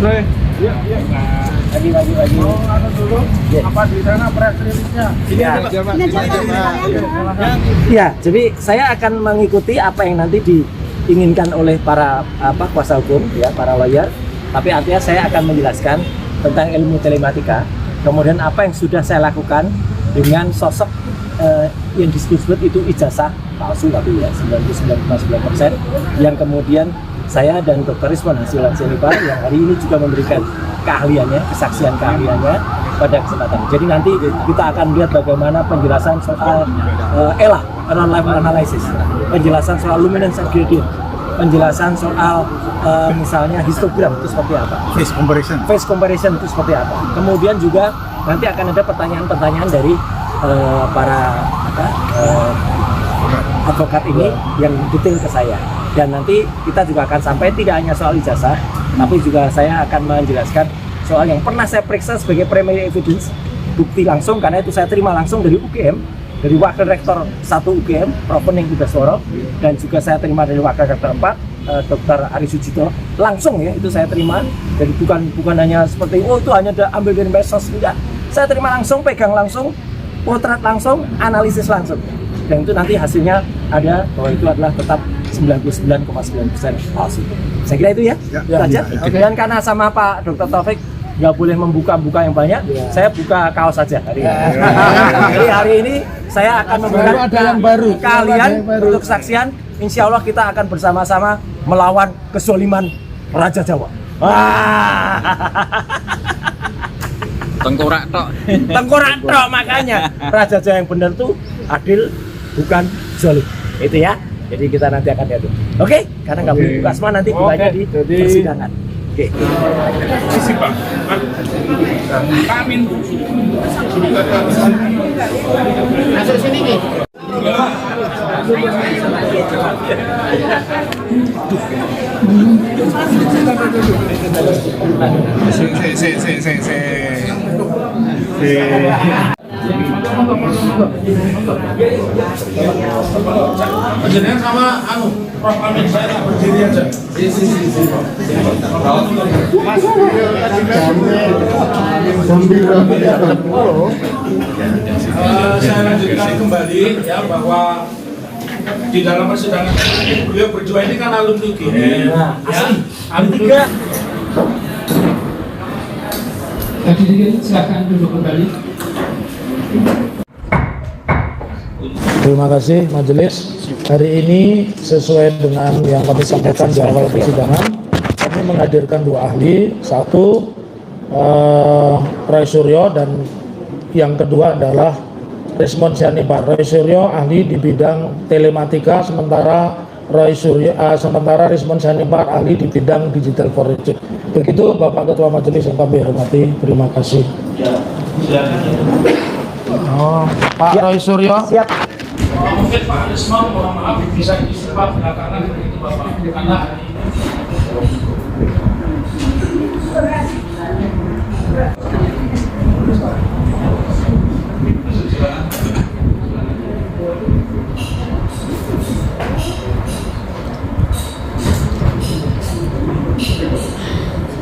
Lagi. Oh, dulu. Apa di sana press release-nya? Ya, jadi saya akan mengikuti apa yang nanti diinginkan oleh para kuasa hukum, ya, para lawyer. Tapi artinya saya akan menjelaskan tentang ilmu telematika. Kemudian apa yang sudah saya lakukan dengan sosok yang disebut itu ijazah palsu, tapi ya 99,9%, yang kemudian saya dan Dr. Rizwan Hasilan Senipar yang hari ini juga memberikan keahliannya, kesaksian keahliannya pada kesempatan. Jadi nanti kita akan lihat bagaimana penjelasan soal ELA, Error Level Analysis, penjelasan soal luminance and gradient, penjelasan soal misalnya histogram itu seperti apa, face comparison itu seperti apa. Kemudian juga nanti akan ada pertanyaan-pertanyaan dari para advokat ini yang detail ke saya. Dan nanti kita juga akan sampai tidak hanya soal ijazah, tapi juga saya akan menjelaskan soal yang pernah saya periksa sebagai primary evidence, bukti langsung, karena itu saya terima langsung dari UGM, dari Wakil Rektor 1 UGM, Prof. Pening Budasworo, dan juga saya terima dari Wakil Rektor 4, Dr. Ari Sujito, langsung ya, itu saya terima. Jadi bukan hanya seperti, oh itu hanya ambil dari medsos, enggak. Saya terima langsung, pegang langsung, potret langsung, analisis langsung. Dan itu nanti hasilnya ada bahwa itu adalah tetap 99,9% palsu. Saya kira itu ya, saja. Dan karena sama Pak Dr. Taufik nggak boleh membuka yang banyak, saya buka kaos saja hari ini. Jadi hari ini saya akan memberikan yang baru kalian untuk kesaksian. Insya Allah kita akan bersama-sama melawan kezaliman Raja Jawa. Tengkorak tok makanya Raja Jawa yang benar tuh adil, bukan zalim. Itu ya. Jadi kita nanti akan lihat. Oke? Karena nggak boleh buka semua, nanti bukanya di persidangan. Oke. Sisi Pak. Amin. Masuk sini nih. Jenengan sama Prof. Amin, saya tak berdiri aja. Saya lanjutkan kembali ya, bahwa di dalam persidangan beliau berdua ini kan alumni UGM, ya, alumni. Silakan duduk kembali. Terima kasih majelis. Hari ini sesuai dengan yang kami sampaikan di awal persidangan, kami menghadirkan 2 ahli, satu Roy Suryo dan yang kedua adalah Rismond Sianipar. Roy Suryo ahli di bidang telematika, sementara Rismond Sianipar ahli di bidang digital forensik. Begitu Bapak Ketua Majelis yang kami hormati. Terima kasih. Pak Roy Suryo. Siap. Mungkin Pak Rismond, mohon maaf bisa istighfar belakangan begitu Bapak, karena hari ini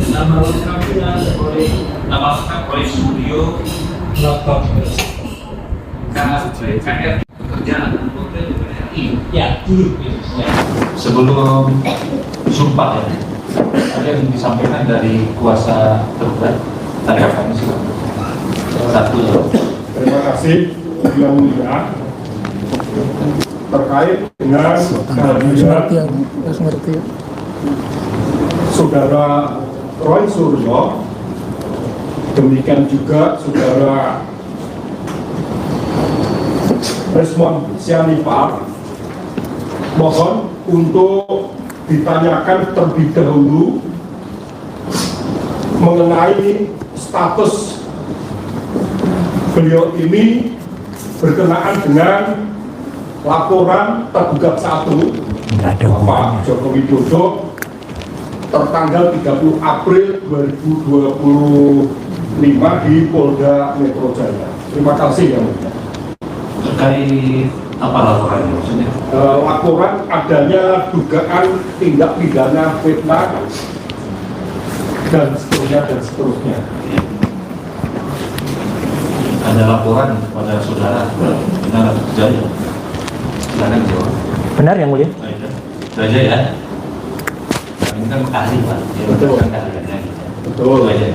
nama lengkapnya oleh Studio Dr. KR kerjaan hotel BRI. Ya, dulu ya. Sebelum sumpah ya, ada yang disampaikan dari kuasa tergugat. Tadi kami sih satu. Terima kasih yang mulia terkait dengan kehadiran Saudara Roy Suryo, demikian juga Saudara Rismond Sianipar, mohon untuk ditanyakan terlebih dahulu mengenai status beliau ini berkenaan dengan laporan tergugat 1 Bapak Joko Widodo tertanggal 30 April 2025 di Polda Metro Jaya. Terima kasih yang mulia. Terkait apa laporannya maksudnya? Laporan adanya dugaan tindak pidana fitnah dan seterusnya. Ada laporan kepada saudara benar atau tidak? Silakan jawab. Benar yang mulia. Itu aja ya. Ini kan ahli Pak. Ya, Betul. kan ahlinya. Betul. Itu aja.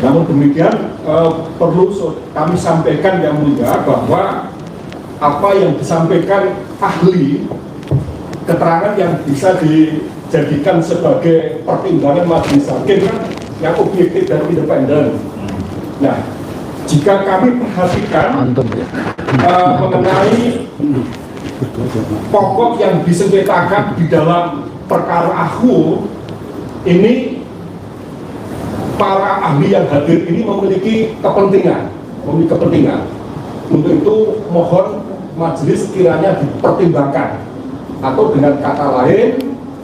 Namun demikian perlu kami sampaikan yang mulia bahwa apa yang disampaikan ahli, keterangan yang bisa dijadikan sebagai pertimbangan majelis hakim kan yang objektif dan independen. Nah, jika kami perhatikan mengenai pokok yang disengketakan di dalam perkara AHU ini, para ahli yang hadir ini memiliki kepentingan. Untuk itu mohon majelis kiranya dipertimbangkan, atau dengan kata lain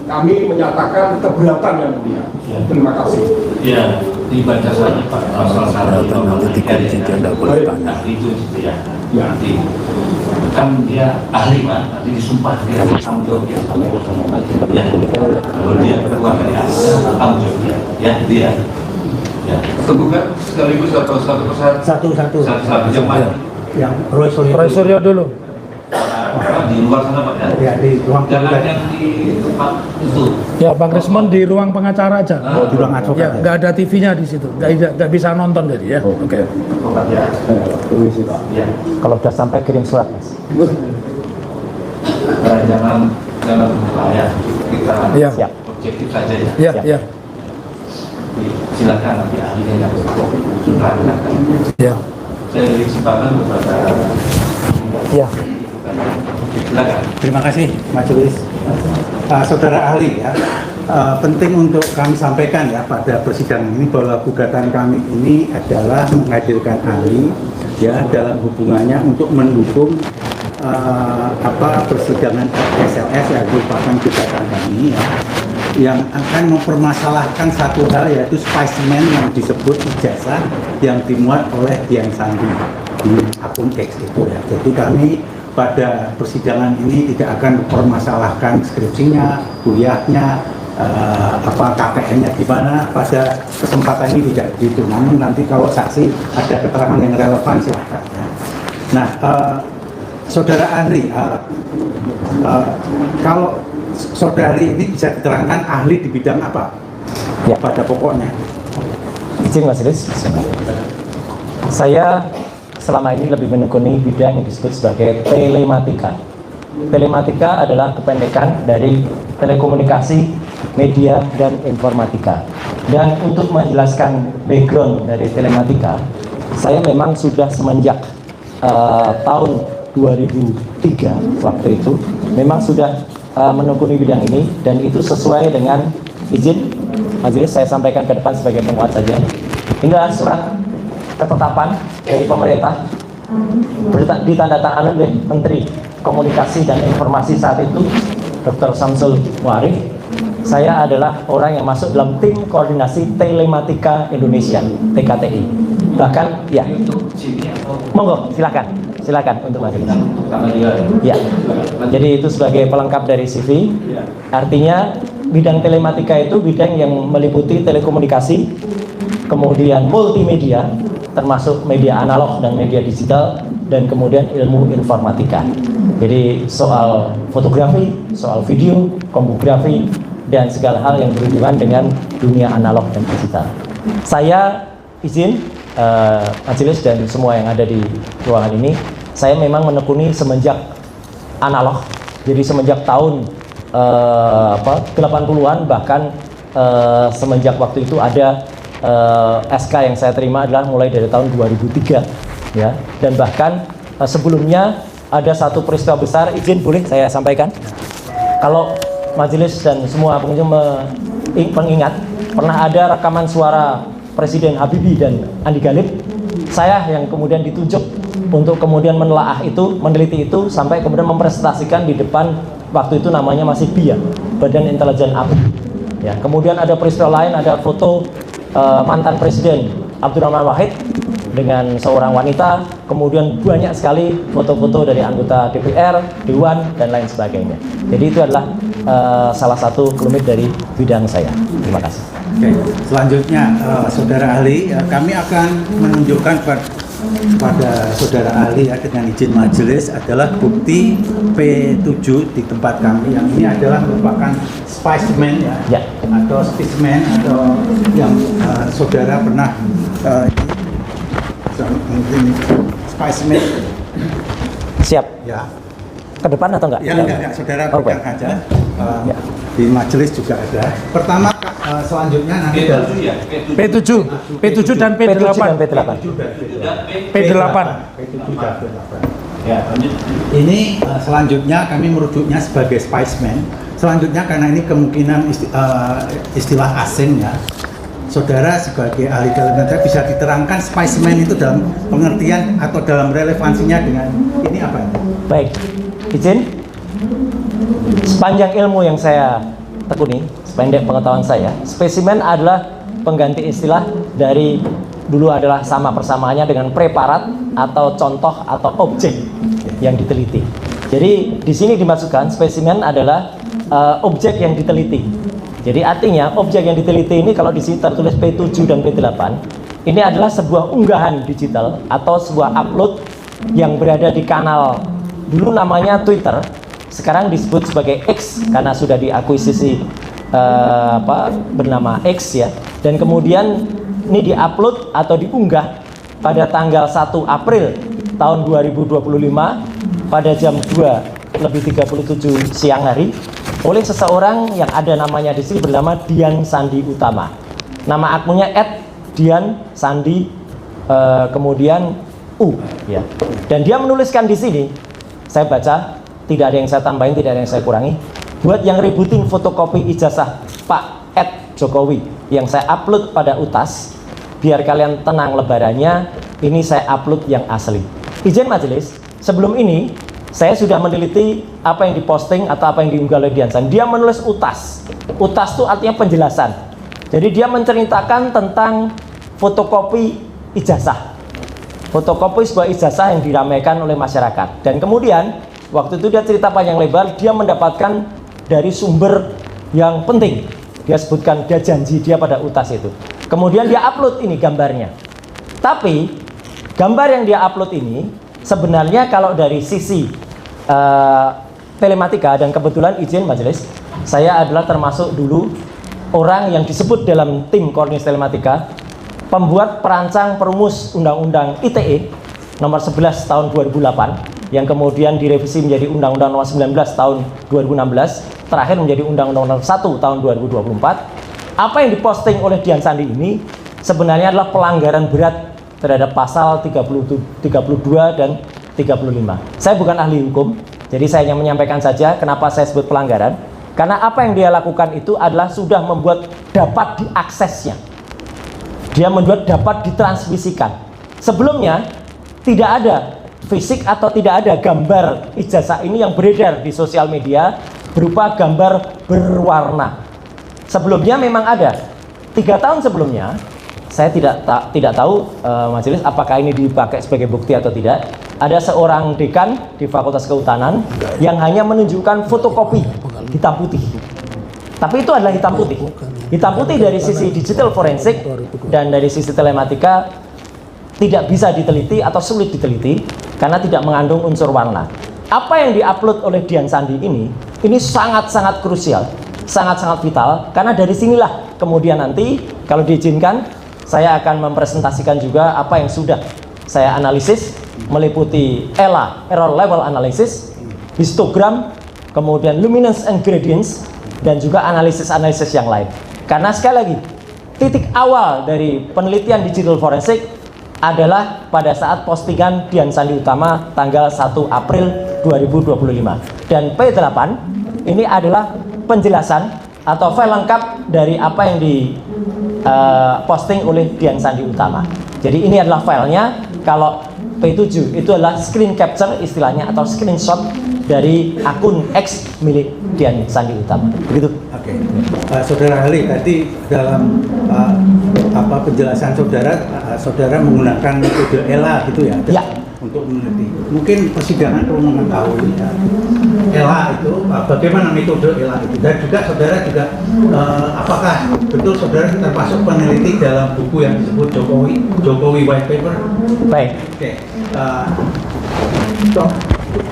kami menyatakan keberatan yang mulia. Terima kasih. Ya, dibaca saja Pak. Pasal satu tidak boleh tanya. Itu ya. Nanti kan dia ahli Pak. Nanti disumpah dia tanggung jawab dia. Ya. Kalau dia keluar dari asal tanggung jawab dia. Ya dia. Ya. Terbuka sekaligus atau satu persatu? Satu jam Pak. Yang Roy Suryo dulu. Di luar sana Pak ya. Ya, di ruang Jangan terbuka. yang di tempat itu. Ya, Bang Rismon di ruang pengacara aja. Oh, di ruang advokat. Ya, nggak ada TV-nya di situ, nggak bisa nonton jadi ya. Oke. Ya. Kalau sudah sampai kirim surat, Mas. Jangan ya. Kita Ya. Siap. objektif saja ya. Ya, Siap. ya, Silakan nanti ahlinya yang menerangkan. ya. Saya beri kesempatan kepada Ya. silakan. Terima kasih majelis. Saudara ahli ya, penting untuk kami sampaikan ya pada persidangan ini bahwa gugatan kami ini adalah menghadirkan ahli ya dalam hubungannya untuk mendukung persidangan SLS yang merupakan gugatan kami ya, yang akan mempermasalahkan satu hal, yaitu spesimen yang disebut ijazah yang dimuat oleh Dian Sandi di akun X itu ya. Jadi kami pada persidangan ini tidak akan mempermasalahkan skripsinya, kuliahnya, KKN-nya di mana. Pada kesempatan ini tidak begitu. Namun nanti kalau saksi ada keterangan yang relevan silakan. Ya. Nah, saudara ahli, kalau saudari ini bisa diterangkan ahli di bidang apa? Ya. Pada pokoknya. Izin majelis. Saya selama ini lebih menekuni bidang yang disebut sebagai telematika. Telematika adalah kependekan dari telekomunikasi, media, dan informatika. Dan untuk menjelaskan background dari telematika, saya memang sudah semenjak tahun 2003 waktu itu memang sudah menekuni bidang ini, dan itu sesuai dengan izin majelis saya sampaikan ke depan sebagai penguat saja. Hingga surat ketetapan dari pemerintah ditandatangani oleh Menteri Komunikasi dan Informasi saat itu, Dr. Samsul Muarif. Saya adalah orang yang masuk dalam tim koordinasi telematika Indonesia (TKTI). Bahkan ya, monggo silakan untuk majelis. Ya, jadi itu sebagai pelengkap dari CV. Artinya bidang telematika itu bidang yang meliputi telekomunikasi, kemudian multimedia, termasuk media analog dan media digital, dan kemudian ilmu informatika. Jadi soal fotografi, soal video, komografi, dan segala hal yang berhubungan dengan dunia analog dan digital. Saya izin majelis dan semua yang ada di ruangan ini, saya memang menekuni semenjak analog. Jadi semenjak tahun 80-an, bahkan semenjak waktu itu ada SK yang saya terima adalah mulai dari tahun 2003 ya. Dan bahkan sebelumnya ada satu peristiwa besar, izin boleh saya sampaikan. Kalau majelis dan semua pengunjung mengingat, pernah ada rekaman suara Presiden Habibie dan Andi Galib. Saya yang kemudian ditunjuk untuk kemudian menelaah itu, meneliti itu, sampai kemudian mempresentasikan di depan, waktu itu namanya masih BIA, Badan Intelijen ABRI. Ya, kemudian ada peristiwa lain, ada foto mantan Presiden Abdurrahman Wahid dengan seorang wanita, kemudian banyak sekali foto-foto dari anggota DPR, Dewan, dan lain sebagainya. Jadi itu adalah salah satu kelumit dari bidang saya. Terima kasih. Oke, selanjutnya saudara ahli, kami akan menunjukkan pada saudara ahli dengan izin majelis adalah bukti P7 di tempat kami. Yang ini adalah merupakan spesimen atau spesimen atau yang saudara pernah spesimen. Siap. Ya. Ke depan atau enggak? Ya enggak, saudara pegang aja. Di majelis juga ada. Pertama, selanjutnya nanti P7 dan P8. P8. Ya, ini selanjutnya kami merujuknya sebagai spesimen. Selanjutnya karena ini kemungkinan istilah asing ya, saudara sebagai ahli telemetri bisa diterangkan spesimen itu dalam pengertian atau dalam relevansinya dengan ini apa? Baik, izin. Sepanjang ilmu yang saya tekuni, sependek pengetahuan saya, spesimen adalah pengganti istilah dari dulu adalah sama persamaannya dengan preparat atau contoh atau objek yang diteliti. Jadi di sini dimaksudkan spesimen adalah objek yang diteliti. Jadi artinya objek yang diteliti ini kalau di sini tertulis P7 dan P8, ini adalah sebuah unggahan digital atau sebuah upload yang berada di kanal dulu namanya Twitter, sekarang disebut sebagai X karena sudah diakuisisi bernama X ya. Dan kemudian ini diupload atau diunggah pada tanggal 1 April tahun 2025 pada jam 2:37 siang hari oleh seseorang yang ada namanya di sini bernama Dian Sandi Utama. Nama akunnya @diansandi kemudian U ya. Dan dia menuliskan di sini, saya baca, tidak ada yang saya tambahin, tidak ada yang saya kurangi. Buat yang ributin fotokopi ijazah Pak Jokowi yang saya upload pada UTAS, biar kalian tenang lebarannya, ini saya upload yang asli. Izin majelis, sebelum ini saya sudah meneliti apa yang diposting atau apa yang diunggah oleh Dian Sandi. Dia menulis UTAS. UTAS itu artinya penjelasan. Jadi dia menceritakan tentang fotokopi ijazah. Fotokopi sebuah ijazah yang diramaikan oleh masyarakat. Dan kemudian waktu itu dia cerita panjang lebar, dia mendapatkan dari sumber yang penting. Dia sebutkan, dia janji dia pada UTAS itu. Kemudian dia upload ini gambarnya. Tapi gambar yang dia upload ini sebenarnya kalau dari sisi telematika, dan kebetulan izin majelis, saya adalah termasuk dulu orang yang disebut dalam tim Kornis Telematika pembuat perancang perumus Undang-Undang ITE nomor 11 tahun 2008 yang kemudian direvisi menjadi Undang-Undang nomor 19 tahun 2016, terakhir menjadi Undang-Undang nomor 1 tahun 2024. Apa yang diposting oleh Dian Sandi ini sebenarnya adalah pelanggaran berat terhadap pasal 32 dan 35. Saya bukan ahli hukum, jadi saya hanya menyampaikan saja kenapa saya sebut pelanggaran. Karena apa yang dia lakukan itu adalah sudah membuat dapat diaksesnya. Dia membuat dapat ditransmisikan. Sebelumnya tidak ada fisik atau tidak ada gambar ijazah ini yang beredar di sosial media berupa gambar berwarna. Sebelumnya memang ada. 3 tahun sebelumnya, saya tidak tahu majelis apakah ini dipakai sebagai bukti atau tidak. Ada seorang dekan di Fakultas Kehutanan yang hanya menunjukkan fotokopi hitam putih. Tapi itu adalah hitam putih. Hitam putih dari sisi digital forensik dan dari sisi telematika tidak bisa diteliti atau sulit diteliti karena tidak mengandung unsur warna. Apa yang diupload oleh Dian Sandi ini sangat-sangat krusial, sangat-sangat vital, karena dari sinilah kemudian nanti kalau diizinkan saya akan mempresentasikan juga apa yang sudah saya analisis, meliputi ELA, Error Level Analysis, histogram, kemudian luminance and gradients, dan juga analisis-analisis yang lain. Karena sekali lagi, titik awal dari penelitian digital forensik adalah pada saat postingan Dian Sandi Utama tanggal 1 April 2025. Dan P8 ini adalah penjelasan atau file lengkap dari apa yang posting oleh Dian Sandi Utama. Jadi ini adalah filenya. Kalau P7 itu adalah screen capture istilahnya atau screenshot dari akun X milik Dian Sandi Utama. Begitu. Oke. Saudara ahli, tadi dalam penjelasan saudara menggunakan metode ELA gitu ya? Ya. untuk meneliti. Mungkin persidangan perlu mengetahui ya, ELA itu bagaimana metode ELA itu, dan juga saudara juga apakah betul saudara termasuk peneliti dalam buku yang disebut Jokowi White Paper? Baik. Oke.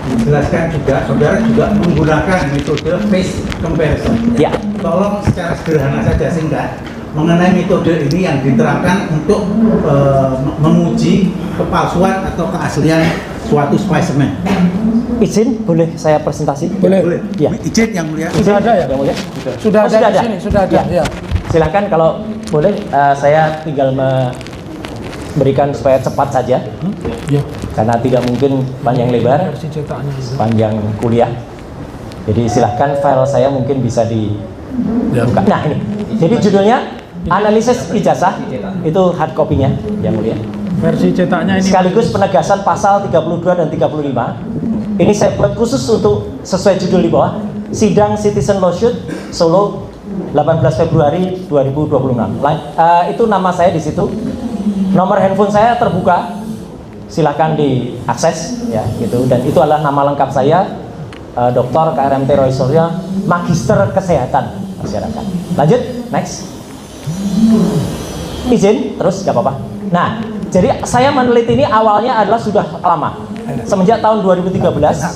Dijelaskan juga saudara juga menggunakan metode face comparison. Ya. Tolong secara sederhana saja singkat mengenai metode ini yang diterapkan untuk menguji kepalsuan atau keaslian suatu spesimen. Izin, boleh saya presentasi? Boleh. Ya. Izin yang mulia. Sudah ada ya? Yang mulia? Sudah Oh, ada di sini, sudah ada. Ya. Silakan kalau boleh, saya tinggal memberikan supaya cepat saja, Ya. karena tidak mungkin panjang lebar, Versi cetaknya itu. panjang kuliah. Jadi silahkan file saya mungkin bisa dibuka. Nah ini, jadi judulnya analisis ijazah, itu hard copy-nya yang mulia. Versi cetaknya ini. Sekaligus penegasan pasal 32 dan 35. Ini saya buat khusus untuk sesuai judul di bawah. Sidang Citizen Lawsuit Solo 18 Februari 2026. Itu nama saya di situ. Nomor handphone saya terbuka. Silahkan diakses ya gitu, dan itu adalah nama lengkap saya, Dr. KRMT Roy Suryo, Magister Kesehatan Masyarakat. Lanjut, next. Izin, terus gak apa-apa. Nah, jadi saya meneliti ini awalnya adalah sudah lama. Semenjak tahun 2013,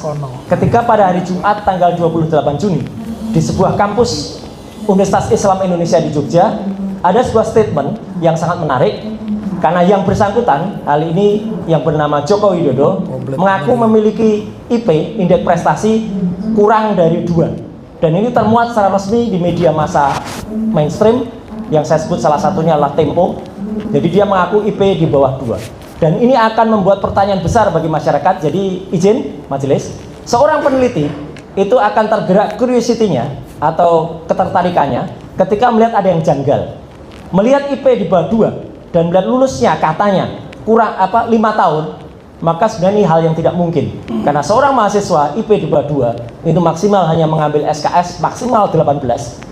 ketika pada hari Jumat tanggal 28 Juni di sebuah kampus Universitas Islam Indonesia di Jogja, ada sebuah statement yang sangat menarik. Karena yang bersangkutan, kali ini yang bernama Joko Widodo, mengaku memiliki IP, indeks prestasi, kurang dari 2. Dan ini termuat secara resmi di media massa mainstream, yang saya sebut salah satunya adalah Tempo. Jadi dia mengaku IP di bawah 2. Dan ini akan membuat pertanyaan besar bagi masyarakat. Jadi izin majelis, seorang peneliti itu akan tergerak curiosity-nya atau ketertarikannya ketika melihat ada yang janggal. Melihat IP di bawah 2 dan melihat lulusnya katanya kurang 5 tahun, maka sebenarnya ini hal yang tidak mungkin. Karena seorang mahasiswa IP di bawah 2 itu maksimal hanya mengambil SKS maksimal 18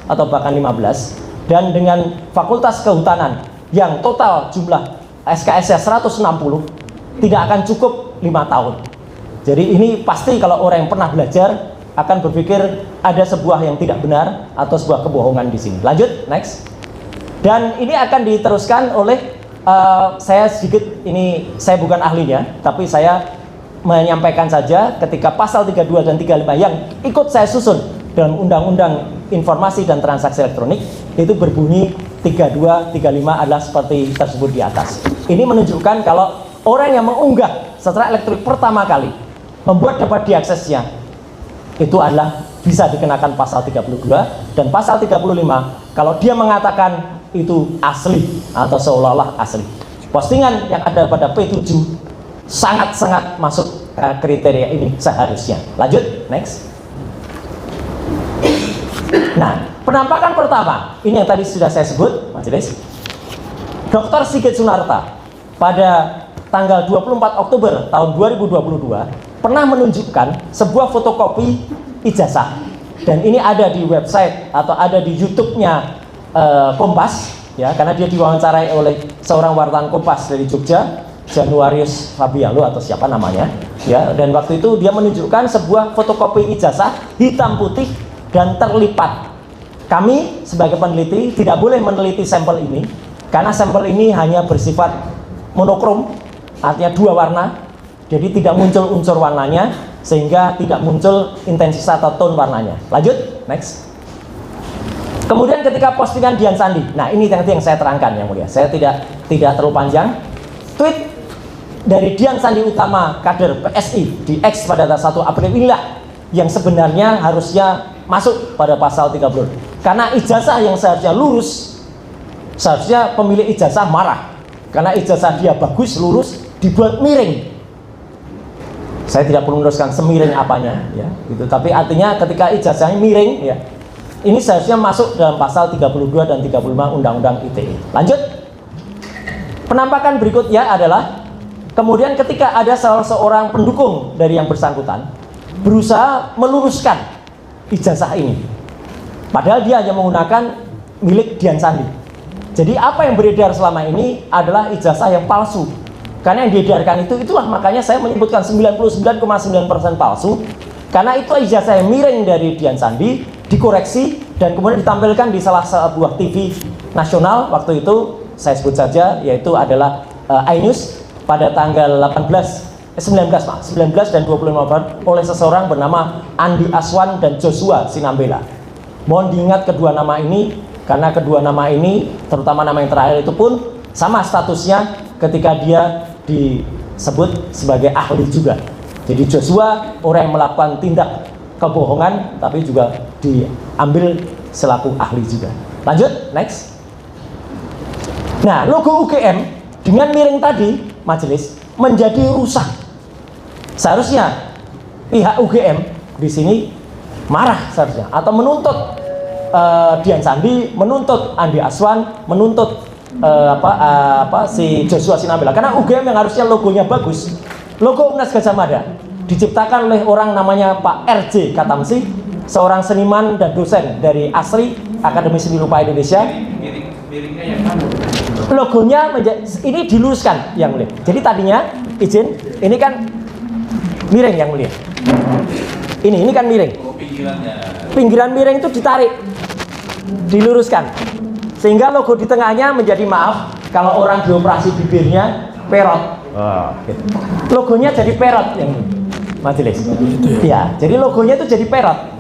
atau bahkan 15, dan dengan fakultas kehutanan yang total jumlah SKS-nya 160 tidak akan cukup 5 tahun. Jadi ini pasti kalau orang yang pernah belajar akan berpikir ada sebuah yang tidak benar atau sebuah kebohongan di sini. Lanjut, next. Dan ini akan diteruskan oleh saya sedikit, ini saya bukan ahlinya, tapi saya menyampaikan saja ketika pasal 32 dan 35 yang ikut saya susun dalam Undang-Undang Informasi dan Transaksi Elektronik itu berbunyi 32, 35 adalah seperti tersebut di atas. Ini menunjukkan kalau orang yang mengunggah secara elektronik pertama kali membuat dapat diaksesnya itu adalah bisa dikenakan pasal 32 dan pasal 35 kalau dia mengatakan itu asli atau seolah-olah asli. Postingan yang ada pada P7 sangat-sangat masuk kriteria ini seharusnya. Lanjut, next. Nah, penampakan pertama, ini yang tadi sudah saya sebut, majelis. Dr. Sigit Sunarta pada tanggal 24 Oktober tahun 2022 pernah menunjukkan sebuah fotokopi ijazah, dan ini ada di website atau ada di YouTube-nya Kompas ya, karena dia diwawancarai oleh seorang wartawan Kompas dari Jogja, Januarius Fabialo atau siapa namanya ya, dan waktu itu dia menunjukkan sebuah fotokopi ijazah hitam putih dan terlipat. Kami sebagai peneliti tidak boleh meneliti sampel ini karena sampel ini hanya bersifat monokrom, artinya 2 warna, jadi tidak muncul unsur warnanya sehingga tidak muncul intensitas atau tone warnanya. Lanjut, next. Kemudian ketika postingan Dian Sandi, nah ini nanti yang saya terangkan yang mulia, saya tidak terlalu panjang. Tweet dari Dian Sandi Utama, kader PSI di X pada 1 April inilah yang sebenarnya harusnya masuk pada pasal 30. Karena ijazah yang seharusnya lurus, seharusnya pemilik ijazah marah karena ijazah dia bagus, lurus, dibuat miring. Saya tidak perlu meneruskan semiring apanya ya, gitu. Tapi artinya ketika ijazahnya miring ya, ini seharusnya masuk dalam pasal 32 dan 35 Undang-Undang ITE. Lanjut. Penampakan berikutnya adalah kemudian ketika ada salah seorang pendukung dari yang bersangkutan berusaha meluruskan ijazah ini, padahal dia hanya menggunakan milik Dian Sandi. Jadi apa yang beredar selama ini adalah ijazah yang palsu Karena yang diedarkan itulah makanya saya menyebutkan 99,9% palsu. Karena itu ijazah yang miring dari Dian Sandi dikoreksi dan kemudian ditampilkan di salah sebuah TV nasional waktu itu, saya sebut saja, yaitu adalah iNews pada tanggal 19 dan 25 November oleh seseorang bernama Andi Aswan dan Joshua Sinambela. Mohon diingat kedua nama ini, karena kedua nama ini, terutama nama yang terakhir itu pun sama statusnya ketika dia disebut sebagai ahli juga. Jadi Joshua orang yang melakukan tindak kebohongan tapi juga diambil selaku ahli juga. Lanjut, next. Nah, logo UGM dengan miring tadi majelis menjadi rusak. Seharusnya pihak UGM di sini marah seharusnya atau menuntut Dian Sandi, menuntut Andi Aswan, menuntut si Joshua Sinambela, karena UGM yang harusnya logonya bagus, logo UNAS Gadjah Mada diciptakan oleh orang namanya Pak RJ Katamsi, seorang seniman dan dosen dari ASRI, Akademi Seni Rupa Indonesia. Logonya ini diluruskan yang mulia. Jadi tadinya izin, ini kan miring yang mulia. Ini kan miring. Pinggiran miring itu ditarik, diluruskan, sehingga logo di tengahnya menjadi, maaf kalau orang dioperasi bibirnya, perot. Gitu. Logonya jadi perot yang majelis. Ya, jadi logonya itu jadi perot.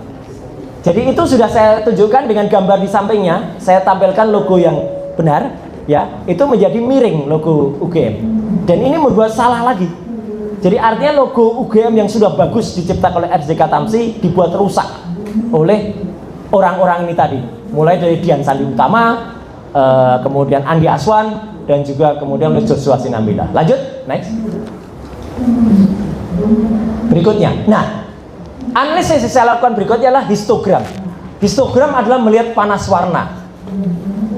Jadi itu sudah saya tunjukkan dengan gambar di sampingnya. Saya tampilkan logo yang benar, ya, itu menjadi miring logo UGM. Dan ini membuat salah lagi. Jadi artinya logo UGM yang sudah bagus diciptakan oleh RJ Katamsi dibuat rusak oleh orang-orang ini tadi. Mulai dari Dian Sandi Utama, kemudian Andi Aswan, dan juga kemudian oleh Joshua Sinambela. Lanjut, next. Berikutnya, nah, analisis yang saya lakukan berikutnya adalah histogram. Histogram adalah melihat panas warna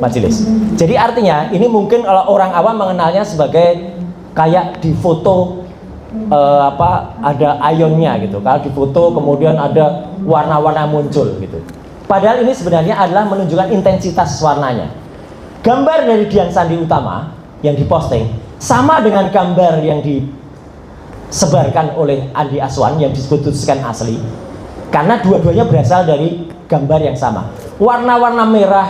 majelis. Jadi artinya ini mungkin kalau orang awam mengenalnya sebagai kayak di foto ada ionnya gitu. Kalau di foto kemudian ada warna-warna muncul gitu. Padahal ini sebenarnya adalah menunjukkan intensitas warnanya. Gambar dari Dian Sandi Utama yang diposting sama dengan gambar yang disebarkan oleh Andi Aswan yang disebutkan asli, karena dua-duanya berasal dari gambar yang sama. Warna-warna merah,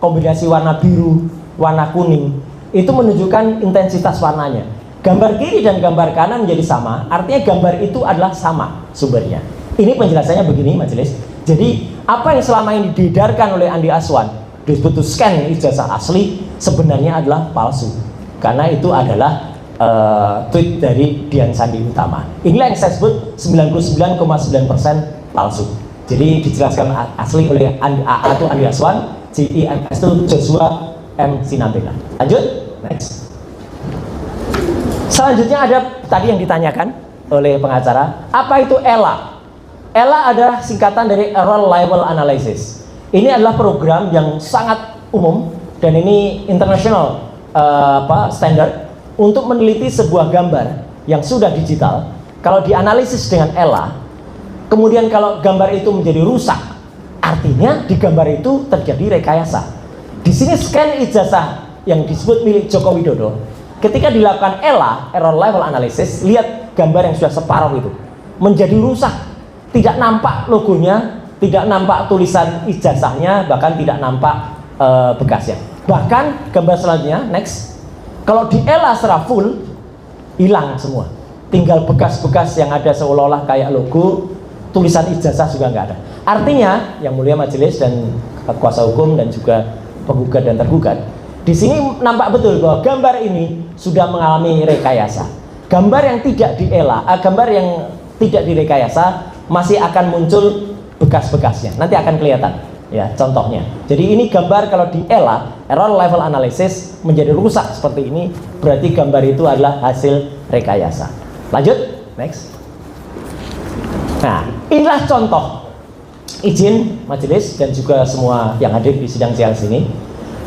kombinasi warna biru, warna kuning, itu menunjukkan intensitas warnanya. Gambar kiri dan gambar kanan menjadi sama, artinya gambar itu adalah sama sumbernya. Ini penjelasannya begini majelis. Jadi apa yang selama ini diedarkan oleh Andi Aswan disebut scan ijazah asli sebenarnya adalah palsu, karena itu adalah tweet dari Dian Sandi Utama. Inilah yang saya sebut 99,9% palsu. Jadi dijelaskan asli oleh AA itu Andi Aswan, JIMS itu Joshua M. Sinambela. Lanjut, next. Selanjutnya ada tadi yang ditanyakan oleh pengacara, apa itu ELA? ELA adalah singkatan dari Error Level Analysis. Ini adalah program yang sangat umum dan ini international standar untuk meneliti sebuah gambar yang sudah digital. Kalau dianalisis dengan ELA, kemudian kalau gambar itu menjadi rusak, artinya di gambar itu terjadi rekayasa. Di sini scan ijazah yang disebut milik Joko Widodo. Ketika dilakukan ELA, Error Level Analysis, lihat gambar yang sudah separuh itu menjadi rusak, tidak nampak logonya, tidak nampak tulisan ijazahnya, bahkan tidak nampak bekasnya. Bahkan gambar selanjutnya, next, kalau di ELA secara full, hilang semua, tinggal bekas-bekas yang ada seolah-olah kayak logo, tulisan ijazah juga nggak ada. Artinya, yang mulia majelis dan kuasa hukum dan juga penggugat dan tergugat, di sini nampak betul bahwa gambar ini sudah mengalami rekayasa. Gambar yang tidak di-ELA, gambar yang tidak direkayasa masih akan muncul bekas-bekasnya. Nanti akan kelihatan, ya contohnya. Jadi ini gambar kalau di-ELA, Error Level Analysis, menjadi rusak seperti ini, berarti gambar itu adalah hasil rekayasa. Lanjut, next. Nah, inilah contoh. Izin majelis dan juga semua yang hadir di sidang siang sini,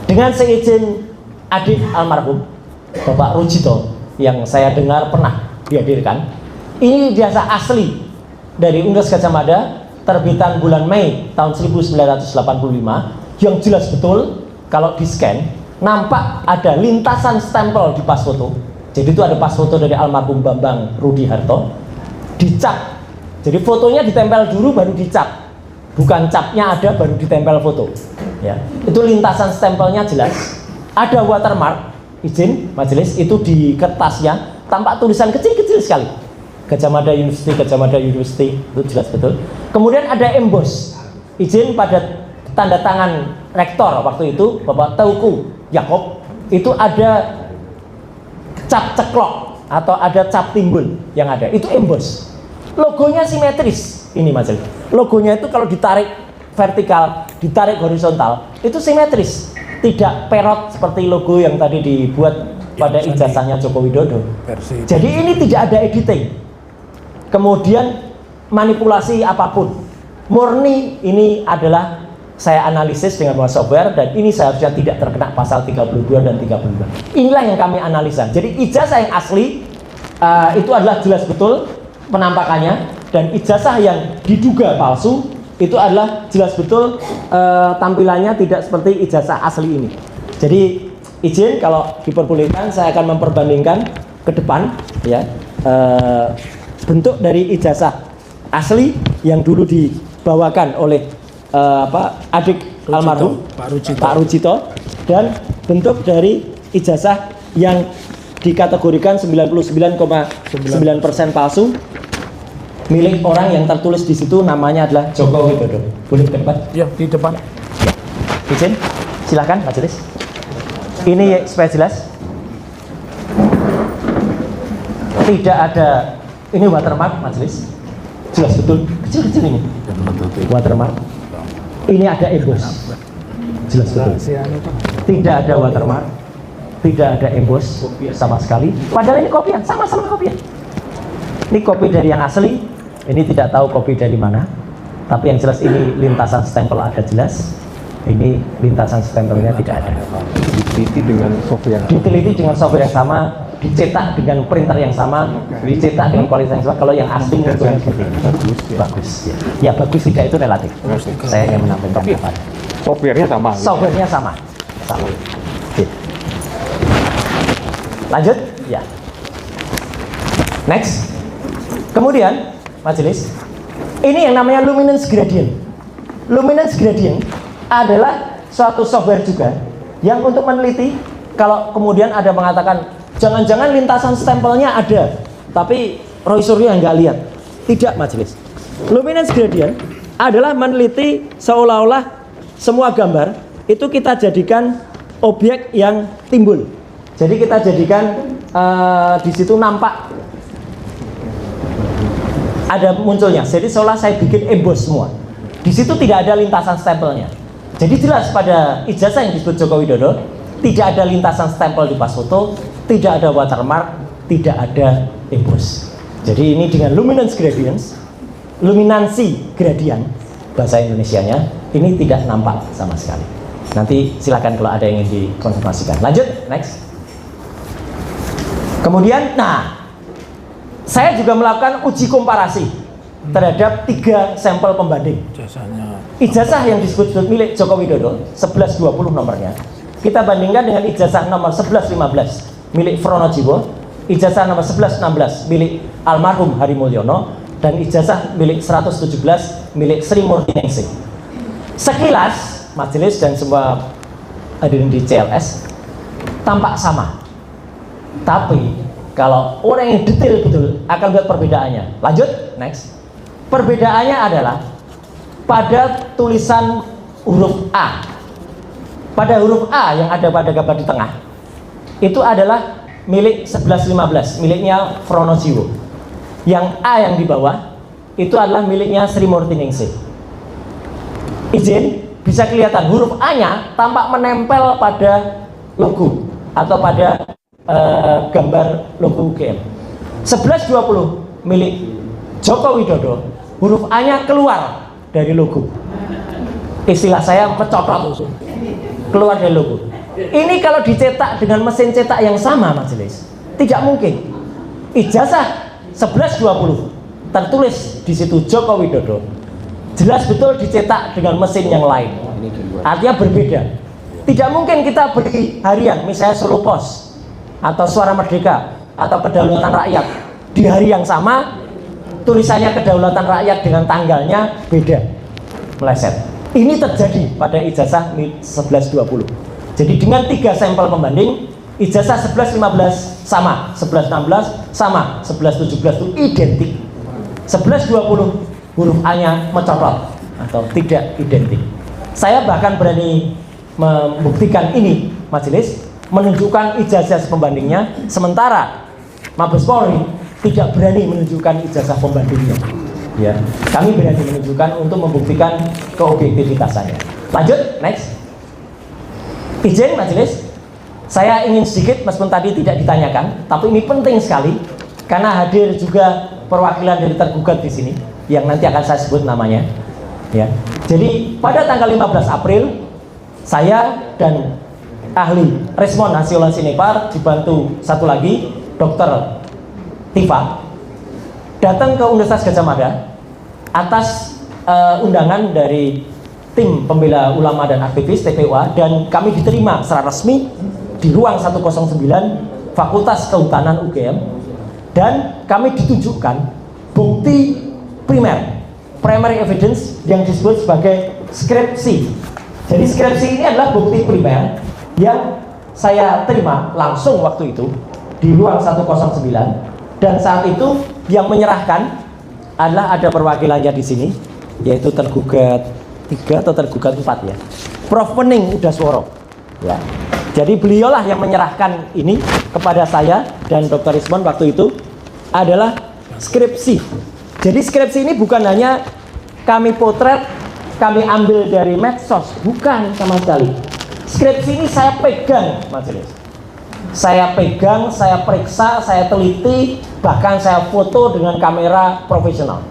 dengan seizin adik almarhum Bapak Rujito yang saya dengar pernah dihadirkan, ini ijazah asli dari Universitas Gadjah Mada terbitan bulan Mei tahun 1985 yang jelas betul kalau di scan nampak ada lintasan stempel di pas foto Jadi itu ada pas foto dari almarhum Bambang Rudi Harto, dicap. Jadi fotonya ditempel dulu baru dicap, bukan capnya ada baru ditempel foto. Ya, itu lintasan stempelnya jelas. Ada watermark, izin majelis, itu di kertasnya tampak tulisan kecil-kecil sekali. Gajah Mada University, Gajah Mada University, itu jelas betul. Kemudian ada emboss, izin pada tanda tangan rektor waktu itu, Bapak Teuku Yakob, itu ada cap ceklok atau ada cap timbul yang ada, itu emboss. Logonya simetris, ini majelis. Logonya itu kalau ditarik vertikal, ditarik horizontal, itu simetris. Tidak perot seperti logo yang tadi dibuat pada ijazahnya Joko Widodo. Jadi ini tidak ada editing, kemudian manipulasi apapun. Murni ini adalah saya analisis dengan software, dan ini seharusnya tidak terkena pasal 32 dan 35. Inilah yang kami analisa. Jadi ijazah yang asli itu adalah jelas betul penampakannya, dan ijazah yang diduga palsu itu adalah jelas betul tampilannya tidak seperti ijazah asli ini. Jadi izin kalau diperbolehkan saya akan memperbandingkan ke depan ya, bentuk dari ijazah asli yang dulu dibawakan oleh adik almarhum Pak Rujito, dan bentuk dari ijazah yang dikategorikan 99,9% palsu milik orang yang tertulis di situ namanya adalah Joko Widodo. Boleh ke depan? Ya, di depan. Ya. Izin, silakan majelis. Ini supaya jelas. Tidak ada, ini watermark majelis. Jelas betul, kecil-kecil ini. Watermark. Ini ada emboss. Jelas betul. Tidak ada watermark, tidak ada emboss sama sekali. Padahal ini kopian, sama-sama kopian. Ini kopi dari yang asli. Ini tidak tahu kopi dari mana, tapi yang jelas ini lintasan stempel ada jelas. Ini lintasan stempelnya tidak ada. Diteliti dengan software. Diteliti dengan software yang sama, dicetak dengan printer yang sama, dicetak dengan kualitas yang sama. Kalau yang asli itu bagus. Ya bagus tidak itu relatif. Saya yang menampilkan apa. Softwarenya sama. Softwarenya sama. Oke. Lanjut, ya. Next. Kemudian majelis, ini yang namanya luminance gradient. Luminance gradient adalah suatu software juga yang untuk meneliti kalau kemudian ada mengatakan jangan-jangan lintasan stempelnya ada, tapi Roy Suryo nggak lihat. Tidak majelis. Luminance gradient adalah meneliti seolah-olah semua gambar itu kita jadikan objek yang timbul. Jadi kita jadikan di situ nampak ada munculnya. Jadi seolah saya bikin emboss semua. Di situ tidak ada lintasan stempelnya. Jadi jelas pada ijazah yang disebut Joko Widodo tidak ada lintasan stempel di pas foto, tidak ada watermark, tidak ada emboss. Jadi ini dengan luminance gradients, luminansi gradient bahasa Indonesianya, ini tidak nampak sama sekali. Nanti silakan kalau ada yang ingin dikonfirmasikan. Lanjut, next. Kemudian, saya juga melakukan uji komparasi terhadap 3 sampel pembanding. Ijazah yang disebut milik Joko Widodo 1120 nomornya, kita bandingkan dengan ijazah nomor 1115 milik Fronojiwo, ijazah nomor 1116 milik almarhum Hari Mulyono, dan ijazah milik 117 milik Sri Murtiningsih. Sekilas majelis dan semua hadirin di CLS tampak sama, tapi kalau orang yang detail betul akan lihat perbedaannya. Lanjut, next. Perbedaannya adalah pada tulisan huruf A. Pada huruf A yang ada pada gambar di tengah, itu adalah milik 1115, miliknya Fronojiwo. Yang A yang di bawah, itu adalah miliknya Sri Murtiningsih. Izin, bisa kelihatan huruf A-nya tampak menempel pada logo atau pada gambar logo UGM. 1120 milik Joko Widodo, huruf A-nya keluar dari logo. Istilah saya mencotot, keluar dari logo. Ini kalau dicetak dengan mesin cetak yang sama majelis, tidak mungkin. Ijazah 1120 tertulis di situ Joko Widodo, jelas betul dicetak dengan mesin yang lain. Artinya berbeda. Tidak mungkin kita beri harian, misalnya Solo Pos atau Suara Merdeka, atau kedaulatan rakyat di hari yang sama, tulisannya kedaulatan rakyat dengan tanggalnya beda, meleset. Ini terjadi pada ijazah 1120. Jadi dengan 3 sampel pembanding, ijazah 1115 sama, 1116 sama, 1117 itu identik. 1120 huruf A-nya mencolok atau tidak identik. Saya bahkan berani membuktikan ini, majelis, menunjukkan ijazah pembandingnya, sementara Mabes Polri tidak berani menunjukkan ijazah pembandingnya. Ya, kami berani menunjukkan untuk membuktikan keobjektifitasannya. Lanjut, next. Izin majelis, saya ingin sedikit, meskipun tadi tidak ditanyakan, tapi ini penting sekali karena hadir juga perwakilan dari tergugat di sini yang nanti akan saya sebut namanya. Ya, jadi pada tanggal 15 April saya dan ahli Resmon Hasiolan Sinepar dibantu satu lagi Dr. Tifa datang ke Universitas Gadjah Mada atas undangan dari tim pembela ulama dan aktivis TPUA, dan kami diterima secara resmi di ruang 109 Fakultas Kehutanan UGM, dan kami ditunjukkan bukti primer, primary evidence yang disebut sebagai skripsi. Jadi skripsi ini adalah bukti primer yang saya terima langsung waktu itu di ruang 109, dan saat itu yang menyerahkan adalah ada perwakilannya di sini, yaitu tergugat 3 atau tergugat 4 ya, Prof. Pening Udasworo ya. Jadi beliaulah yang menyerahkan ini kepada saya dan Dr. Rismon waktu itu adalah skripsi. Jadi skripsi ini bukan hanya kami potret, kami ambil dari medsos, bukan sama sekali. Skripsi ini saya pegang, majelis. Saya pegang, saya periksa, saya teliti, bahkan saya foto dengan kamera profesional.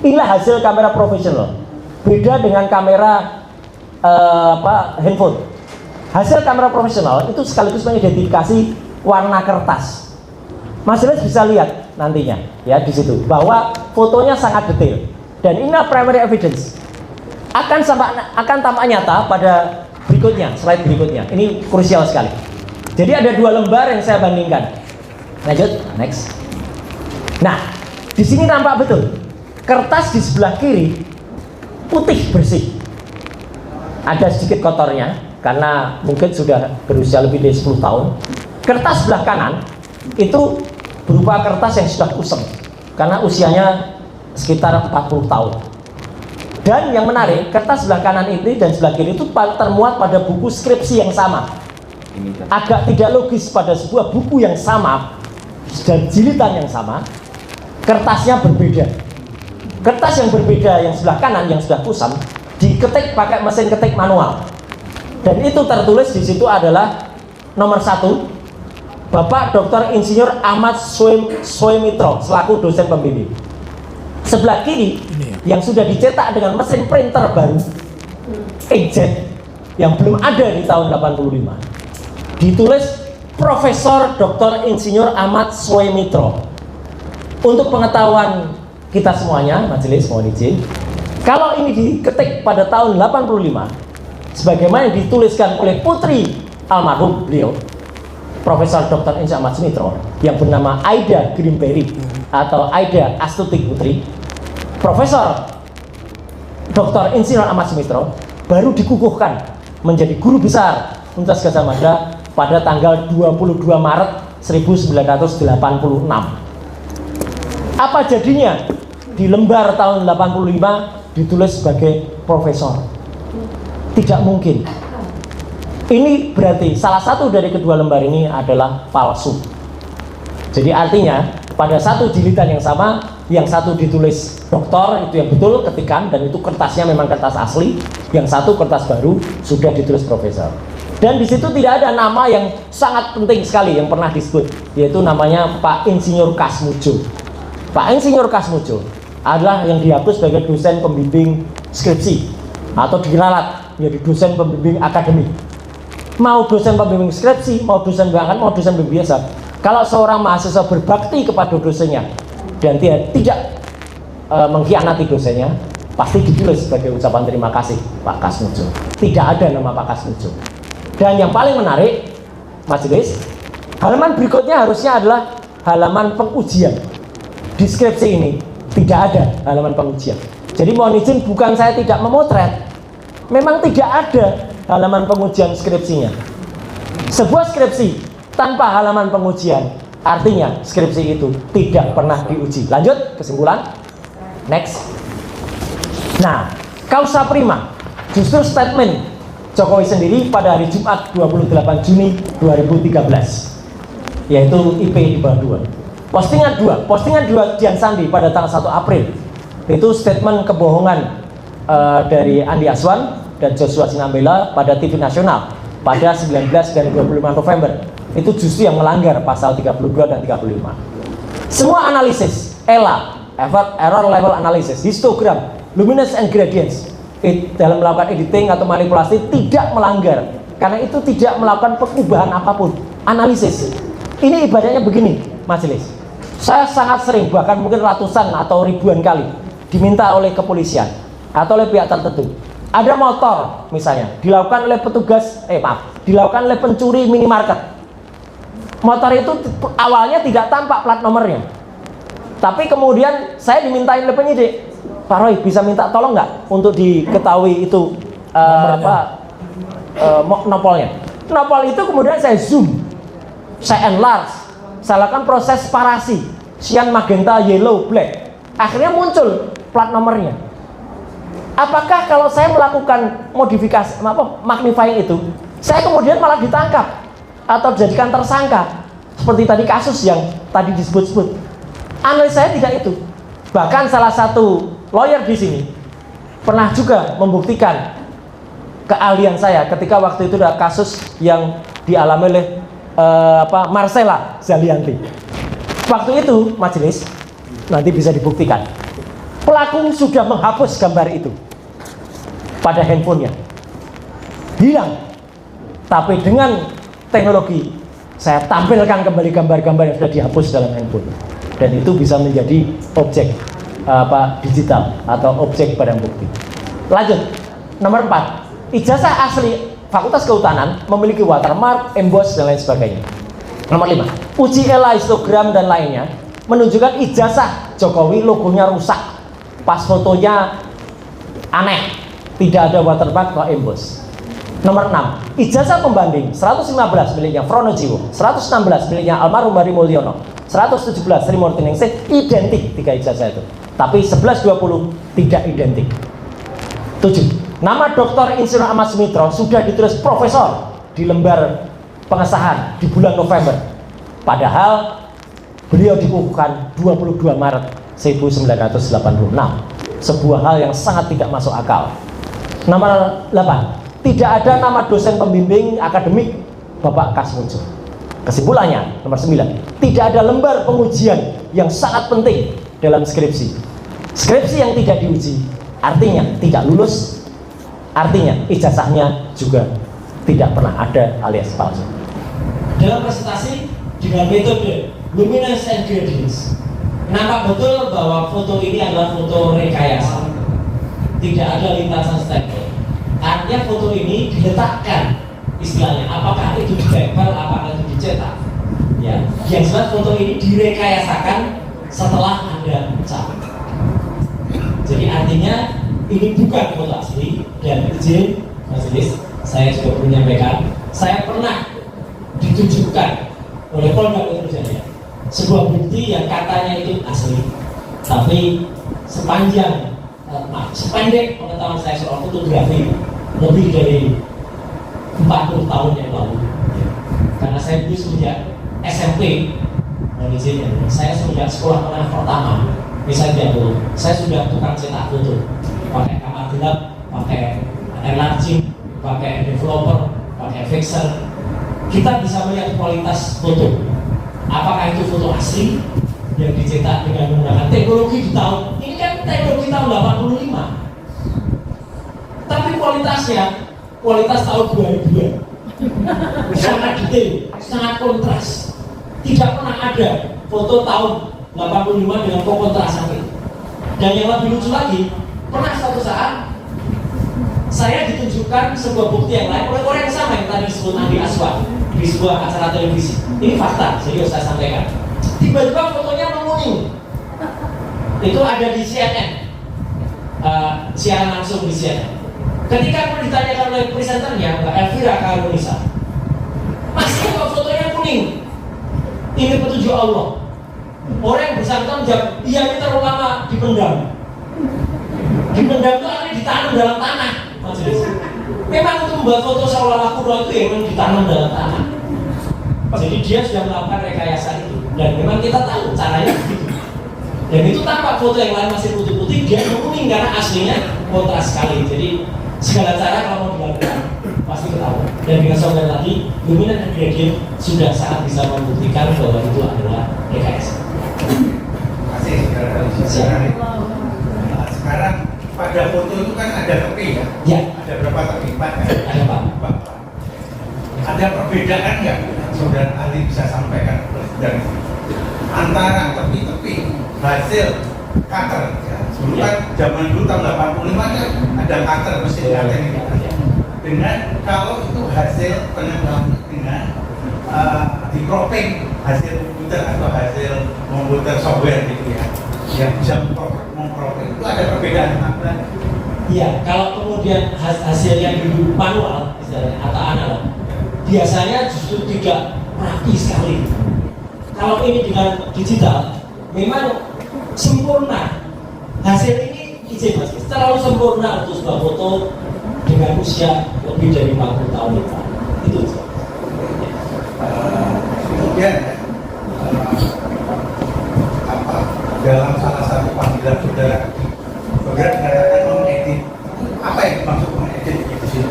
Inilah hasil kamera profesional. Beda dengan kamera handphone. Hasil kamera profesional itu sekaligus mengidentifikasi warna kertas. Majelis bisa lihat nantinya ya di situ bahwa fotonya sangat detail. Dan inilah primary evidence. Akan tampak nyata pada berikutnya, slide berikutnya. Ini krusial sekali. Jadi ada 2 lembar yang saya bandingkan. Lanjut, next. Nah, di sini nampak betul. Kertas di sebelah kiri putih bersih. Ada sedikit kotornya karena mungkin sudah berusia lebih dari 10 tahun. Kertas sebelah kanan itu berupa kertas yang sudah kusam karena usianya sekitar 40 tahun. Dan yang menarik, kertas sebelah kanan ini dan sebelah kiri itu termuat pada buku skripsi yang sama. Agak tidak logis pada sebuah buku yang sama dan jilidan yang sama, kertasnya berbeda. Kertas yang berbeda yang sebelah kanan yang sudah kusam diketik pakai mesin ketik manual. Dan itu tertulis di situ adalah nomor 1, Bapak Dr. Insinyur Ahmad Suemitro selaku dosen pembimbing. Sebelah kiri yang sudah dicetak dengan mesin printer baru inkjet yang belum ada di tahun 85. Ditulis Profesor Dr. Insinyur Ahmad Suemitro. Untuk pengetahuan kita semuanya, majelis mohon izin, kalau ini diketik pada tahun 85 sebagaimana dituliskan oleh putri almarhum beliau, Profesor Dr. Insinyur Ahmad Suemitro, yang bernama Aida Grimberry atau Aida Astuti Putri, Profesor Dr. Insinyur Ahmad Suemitro baru dikukuhkan menjadi guru besar Universitas Gadjah Mada pada tanggal 22 Maret 1986. Apa jadinya di lembar tahun 85 ditulis sebagai profesor? Tidak mungkin. Ini berarti salah satu dari kedua lembar ini adalah palsu. Jadi artinya pada satu jilidan yang sama, yang satu ditulis doktor itu yang betul ketikan dan itu kertasnya memang kertas asli, yang satu kertas baru sudah ditulis profesor. Dan di situ tidak ada nama yang sangat penting sekali yang pernah disebut, yaitu namanya Pak Insinyur Kasmujo. Pak Insinyur Kasmujo adalah yang dihapus sebagai dosen pembimbing skripsi atau diralat menjadi dosen pembimbing akademik. Mau dosen pembimbing skripsi, mau dosen bahkan mau dosen pembimbing biasa. Kalau seorang mahasiswa berbakti kepada dosennya dan dia tidak mengkhianati dosennya, pasti ditulis sebagai ucapan terima kasih Pak Kasmujo. Tidak ada nama Pak Kasmujo. Dan yang paling menarik, majelis, halaman berikutnya harusnya adalah halaman pengujian. Di skripsi ini tidak ada halaman pengujian. Jadi mohon izin, bukan saya tidak memotret, memang tidak ada halaman pengujian skripsinya. Sebuah skripsi tanpa halaman pengujian artinya skripsi itu tidak pernah diuji. Lanjut, kesimpulan. Next. Nah, causa prima, justru statement Jokowi sendiri pada hari Jumat 28 Juni 2013, yaitu IP di bawah 2. Postingan 2 Dian Sandi pada tanggal 1 April, itu statement kebohongan dari Andi Aswan dan Joshua Sinambela pada TV nasional pada 19 dan 25 November. Itu justru yang melanggar pasal 32 dan 35. Semua analisis, ELA, error level analysis, histogram, luminance and gradients, dalam melakukan editing atau manipulasi tidak melanggar, karena itu tidak melakukan pengubahan apapun. Analisis ini ibaratnya begini, majelis, saya sangat sering, bahkan mungkin ratusan atau ribuan kali diminta oleh kepolisian atau oleh pihak tertentu, ada motor misalnya dilakukan oleh petugas, dilakukan oleh pencuri minimarket. Motor itu awalnya tidak tampak plat nomornya, tapi kemudian saya dimintain oleh penyidik, Pak Roy bisa minta tolong nggak untuk diketahui itu nopolnya. Nopol itu kemudian saya zoom, saya enlarge, saya lakukan proses separasi, cyan, magenta, yellow, black, akhirnya muncul plat nomornya. Apakah kalau saya melakukan modifikasi, magnifying itu, saya kemudian malah ditangkap atau dijadikan tersangka seperti tadi kasus yang tadi disebut-sebut? Analis saya tidak itu. Bahkan salah satu lawyer di sini pernah juga membuktikan keahlian saya ketika waktu itu ada kasus yang dialami oleh Marcella Zalianti. Waktu itu majelis, nanti bisa dibuktikan, pelaku sudah menghapus gambar itu pada handphonenya, hilang. Tapi dengan teknologi saya tampilkan kembali gambar-gambar yang sudah dihapus dalam handphone, dan itu bisa menjadi objek digital atau objek barang bukti. Lanjut, nomor 4, ijazah asli Fakultas Kehutanan memiliki watermark, emboss dan lain sebagainya. Nomor 5, uji ELA, histogram dan lainnya menunjukkan ijazah Jokowi logonya rusak, pas fotonya aneh, tidak ada watermark atau emboss. Nomor 6, ijazah pembanding 115 miliknya Fronojiwo, 116 miliknya almarhum Hari Mulyono, 117 Sri Murti Ningsih, identik 3 ijazah itu. Tapi 1120 tidak identik. 7, nama Dr. Insinyur Ahmad Sumitro sudah ditulis profesor di lembar pengesahan di bulan November, padahal beliau dikukuhkan 22 Maret 1986. Sebuah hal yang sangat tidak masuk akal. Nomor 8, tidak ada nama dosen pembimbing akademik Bapak Kasmuncu. Kesimpulannya, nomor 9, tidak ada lembar pengujian yang sangat penting dalam skripsi. Skripsi yang tidak diuji artinya tidak lulus, artinya ijazahnya juga tidak pernah ada alias palsu. Dalam presentasi dengan metode luminance and gradients, nampak betul bahwa foto ini adalah foto rekayasa, tidak ada lintasan stempel. Artinya foto ini diletakkan, istilahnya apakah itu ditempel, apakah itu dicetak, ya. Yang jelas foto ini direkayasakan setelah ada cap. Jadi artinya ini bukan foto asli. Dan izin majelis, saya juga perlu menyampaikan, saya pernah ditunjukkan oleh Polda Metro Jaya sebuah bukti yang katanya itu asli, tapi sependek pengetahuan saya soal fotografi lebih dari 40 tahun yang lalu, karena saya dulu sejak SMP, saya sejak sekolah menengah pertama, misalnya dulu, saya sudah tukang cetak foto, pakai kamar gelap, pakai enlarging, pakai developer, pakai fixer. Kita bisa melihat kualitas foto, apakah itu foto asli yang dicetak dengan menggunakan teknologi di tahun ini, kan teknologi tahun 85, tapi kualitasnya kualitas tahun 2000, sangat detail, sangat kontras. Tidak pernah ada foto tahun 85 dengan kontrasan itu. Dan yang lebih lucu lagi, pernah suatu saat saya ditunjukkan sebuah bukti yang lain oleh orang yang sama yang tadi disebut Andi Aswan di sebuah acara televisi. Ini fakta, serius saya sampaikan. tiba-tiba fotonya menguning. Itu ada di CNN, siaran langsung di CNN. Ketika aku ditanyakan oleh presenternya, Mbak Elvira Karunisa, Mas, ini kok fotonya kuning? Ini petunjuk Allah. Orang yang bersangkutan menjawab, iya, ini terlalu lama dipendam. Dipendam itu artinya ditanam dalam tanah, majelis. Memang untuk membuat foto seolah-olah kuno itu ya memang ditanam dalam tanah. Jadi dia sudah melakukan rekayasa itu. Dan memang kita tahu caranya begitu. Dan itu tampak foto yang lain masih putih-putih, dia menguning karena aslinya kontras sekali. Jadi segala cara kalau mau dilakukan pasti ketahuan. Dan dengan saudara tadi, luminan dan gradient sudah sangat bisa membuktikan bahwa itu adalah rekayasa. Terima kasih. Sekarang pada foto itu kan ada tepi ya? Ya. Ada berapa tepi? 4 ya? Ada Pak. Ada perbedaan nggak saudara ahli bisa sampaikan dan antara tepi-tepi hasil cutter ya? Dulu kan zaman dulu tahun 85 kan ada cutter mesin cutter ini dengan kalau itu hasil penemuan dengan di cropping hasil komputer atau hasil komputer software gitu ya yang bisa mengcropping itu ada perbedaan apa? Iya, kalau kemudian hasil yang dulu manual misalnya atau analog biasanya justru tidak rapi sekali. Kalau ini dengan digital memang sempurna. Hasil ini izin Mas, terlalu sempurna untuk sebuah foto dengan usia lebih dari 40 tahun itu. Itu. Kemudian dalam salah satu panggilan saudara mengatakan mengedit. Apa yang dimaksud mengedit itu sih?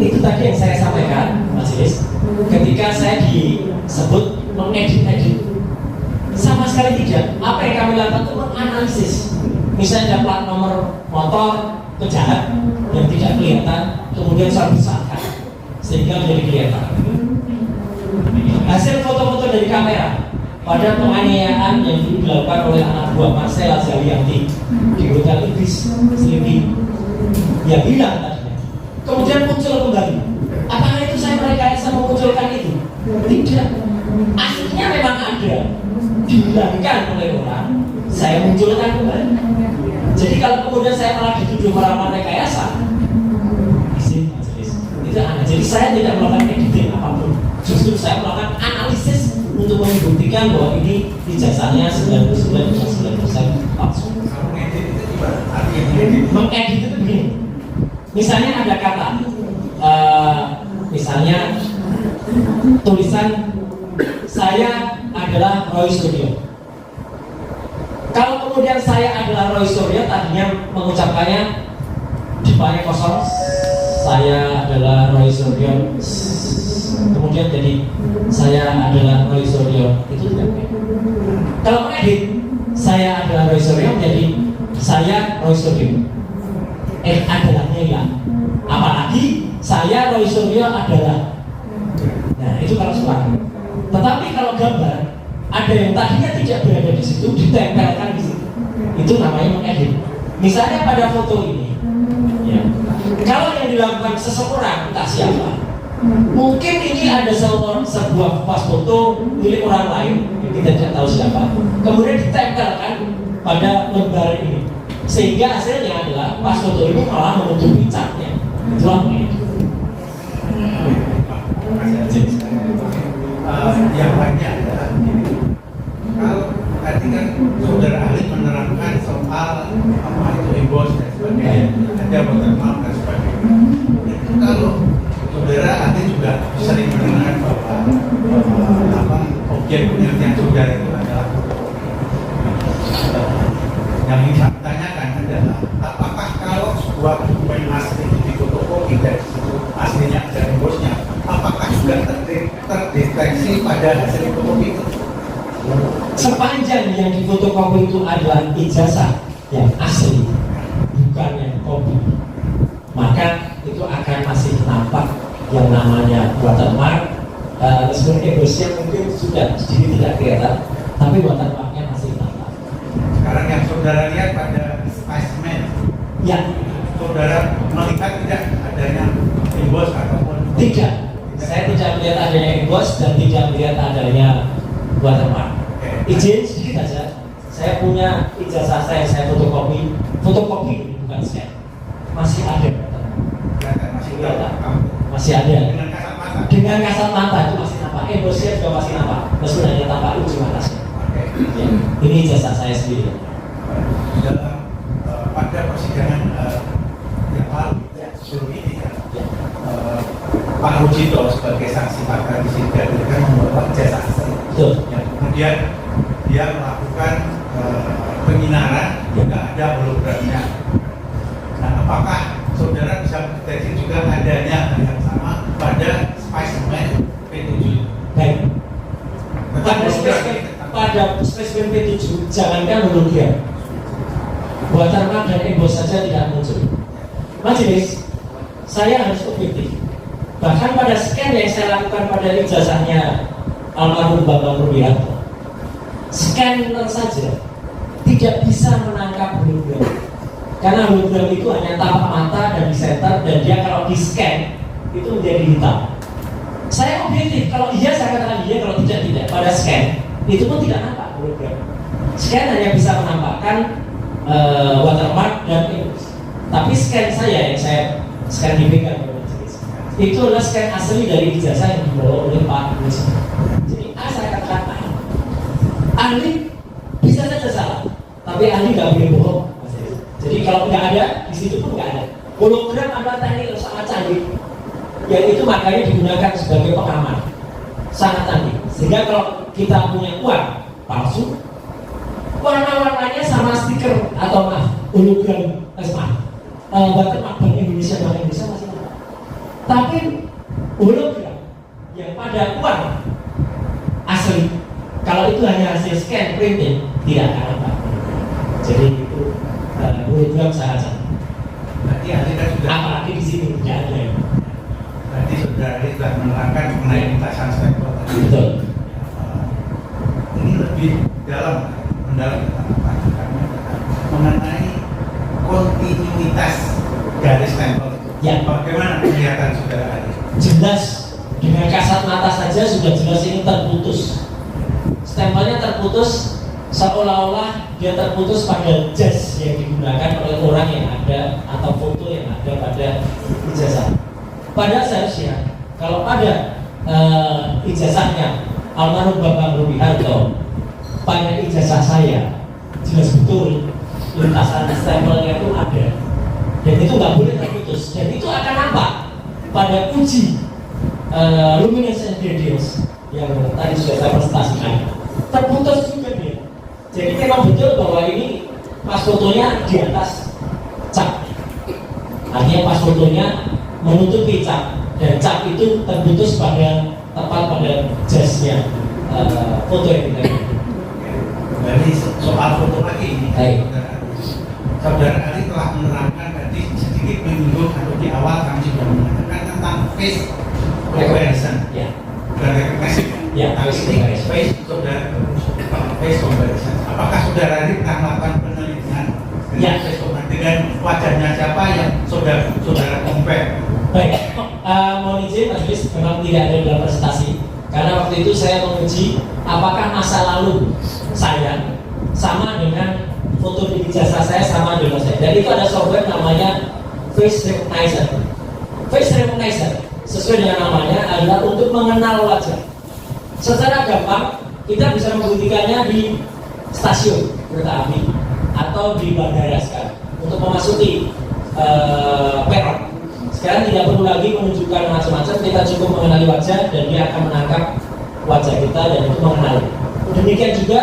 Itu tadi yang saya sampaikan, Mas Iris. Ketika saya disebut mengedit-edit, sama sekali tidak. Apa yang kami lakukan itu menganalisis. Misalnya ada plat nomor motor kejahat yang tidak kelihatan, kemudian saya besarkan sehingga menjadi kelihatan. Hasil foto-foto dari kamera pada penganiayaan yang dulu dilakukan oleh anak buah Marcella Zalianti di Hotel Ibis Sleepy ya hilang tadinya. Kemudian muncul kembali. Apakah itu saya merekayasa memunculkan itu? Tidak. Aslinya memang ada. Dihilangkan oleh orang, saya munculkan kembali. Jadi kalau kemudian saya malah dituduh melakukan rekayasa, izin majelis, itu aneh. Jadi saya tidak melakukan editing apapun. Justru saya melakukan analisis untuk membuktikan bahwa ini ijazahnya 99,9% palsu. Mengedit itu begini. Misalnya ada kata, misalnya tulisan saya adalah Roy Suryo. Kalau kemudian saya adalah Roy Suryo, tadinya mengucapkannya depannya kosong, saya adalah Roy Suryo, kemudian jadi saya adalah Roy Suryo, itu tidak baik. Kalau mengedit, saya adalah Roy Suryo, jadi saya Roy Suryo. Adalahnya hilang. Apalagi saya Roy Suryo adalah. Nah itu kalau suara. Tetapi kalau gambar, ada yang tadinya tidak berada di situ, ditempelkan di situ. Itu namanya mengedit. Misalnya pada foto ini, ya, kalau yang dilakukan seseorang, entah siapa, mungkin ini ada sebuah pas foto milik orang lain, kita tidak tahu siapa, kemudian ditempelkan pada lembar ini, sehingga hasilnya adalah pas foto ini malah menutupi catnya. Itulah mengedit. Yang lainnya adalah kalau tadi kan saudara ahli menerangkan soal apa itu emboss dan sebagainya, ada watermark dan sebagainya. Itu kalau saudara ahli juga sering mendengar bahwa objek penelitian saudara itu adalah yang ingin saya tanyakan adalah apakah kalau sebuah dokumen asli di fotokopi dan aslinya ada embossnya, apakah sudah terdeteksi pada hasil fotokopi itu? Sepanjang yang difotokopi itu adalah ijazah yang asli, bukan yang kopi, maka itu akan masih nampak yang namanya watermark. Sebenarnya embossnya mungkin sudah sedikit tidak kelihatan, tapi watermarknya masih nampak. Sekarang yang saudara lihat pada specimen, ya, saudara melihat tidak adanya emboss ataupun tidak. Saya tidak melihat adanya emboss dan tidak melihat adanya watermark. Izin sedikit aja. Saya punya ijazah saya fotokopi bukan scan. Masih ada. Masih ada. Dengan kasat mata itu masih nampak. Embosnya juga masih nampak. Meskipun hanya tampak ujung atasnya. Ya. Ini ijazah saya sendiri. Dalam pada persidangan yang lalu sebelum ini kan, Pak Rujito sebagai saksi fakta di sini kan membawa ijazah asli. Yang kemudian dia melakukan penyinaran juga ada hologramnya. Nah, apakah saudara bisa mendeteksi juga adanya hal yang sama pada spesimen P7? Baik. Pada spesimen P7 jangankan hologram, watermark dan emboss saja tidak muncul. Majelis, saya harus objektif. Bahkan pada scan yang saya lakukan pada ijazahnya almarhum Bapak Rubianto, scanner saja tidak bisa menangkap hologram. Karena hologram itu hanya tapak mata dan di center, dan dia kalau di scan itu menjadi hitam. Saya objektif, kalau iya saya katakan iya, kalau tidak. Pada scan itu pun tidak nampak hologram. Scan hanya bisa menampakkan watermark dan emboss. Tapi scan saya yang saya scan dipegang itu adalah scan asli dari ijazah yang dibawa oleh Pak Gus. Jadi saya katakan ahli bisa saja salah, tapi ahli nggak boleh bohong. Jadi kalau nggak ada di situ pun nggak ada. Hologram adalah teknik yang sangat canggih, yang itu makanya digunakan sebagai pengaman, sangat canggih. Sehingga kalau kita punya uang palsu, warna-warnanya sama stiker atau hologram, watermark Bank Indonesia masih ada. Tapi hologram yang pada uang asli, kalau itu hanya hasil scan printing, tidak akan apa. Jadi itu hologram saja. Berarti ahli kan sudah, apalagi di sini tidak ada. Berarti saudara sudah menerangkan mengenai lintasan stempel tadi. Betul. Ini lebih mendalam mengenai kontinuitas garis stempel. Ya. Bagaimana kelihatan saudara ahli? Jelas, dengan kasat mata saja sudah jelas ini terputus. Stempelnya terputus, seolah-olah dia terputus pada jas yang digunakan oleh orang yang ada atau foto yang ada pada ijazah. Padahal seharusnya kalau pada ijazahnya almarhum Bapak Rubianto, pada ijazah saya jelas betul lintasan stempelnya itu ada, dan itu nggak boleh terputus, dan itu akan nampak pada uji luminescence gradients yang tadi sudah saya presentasikan. Terputus juga dia. Jadi memang betul bahwa ini pas fotonya di atas cap, artinya pas fotonya menutupi cap, dan cap itu terputus pada tepat pada jasnya foto yang kita lihat. Dari soal foto lagi ini, saudara Ali telah menerangkan tadi sedikit menyinggung atau di awal kami sudah mengatakan tentang face comparison. Ya. Dan recognition. Ya. Kali ini face comparison. Apakah saudara Ali pernah melakukan penelitian dengan face comparison dengan wajahnya siapa yang saudara compare? Baik, mohon izin Mas Bis, memang tidak ada dalam presentasi karena waktu itu saya menguji apakah masa lalu saya sama dengan foto di ijazah saya sama dengan saya. Dan itu ada software namanya Face Recognizer. Face Recognizer sesuai dengan namanya adalah untuk mengenal wajah. Secara gampang kita bisa membuktikannya di stasiun kereta api atau di bandara sekarang untuk memasuki peron. Sekarang tidak perlu lagi menunjukkan macam-macam, kita cukup mengenali wajah dan dia akan menangkap wajah kita dan itu mengenali. Demikian juga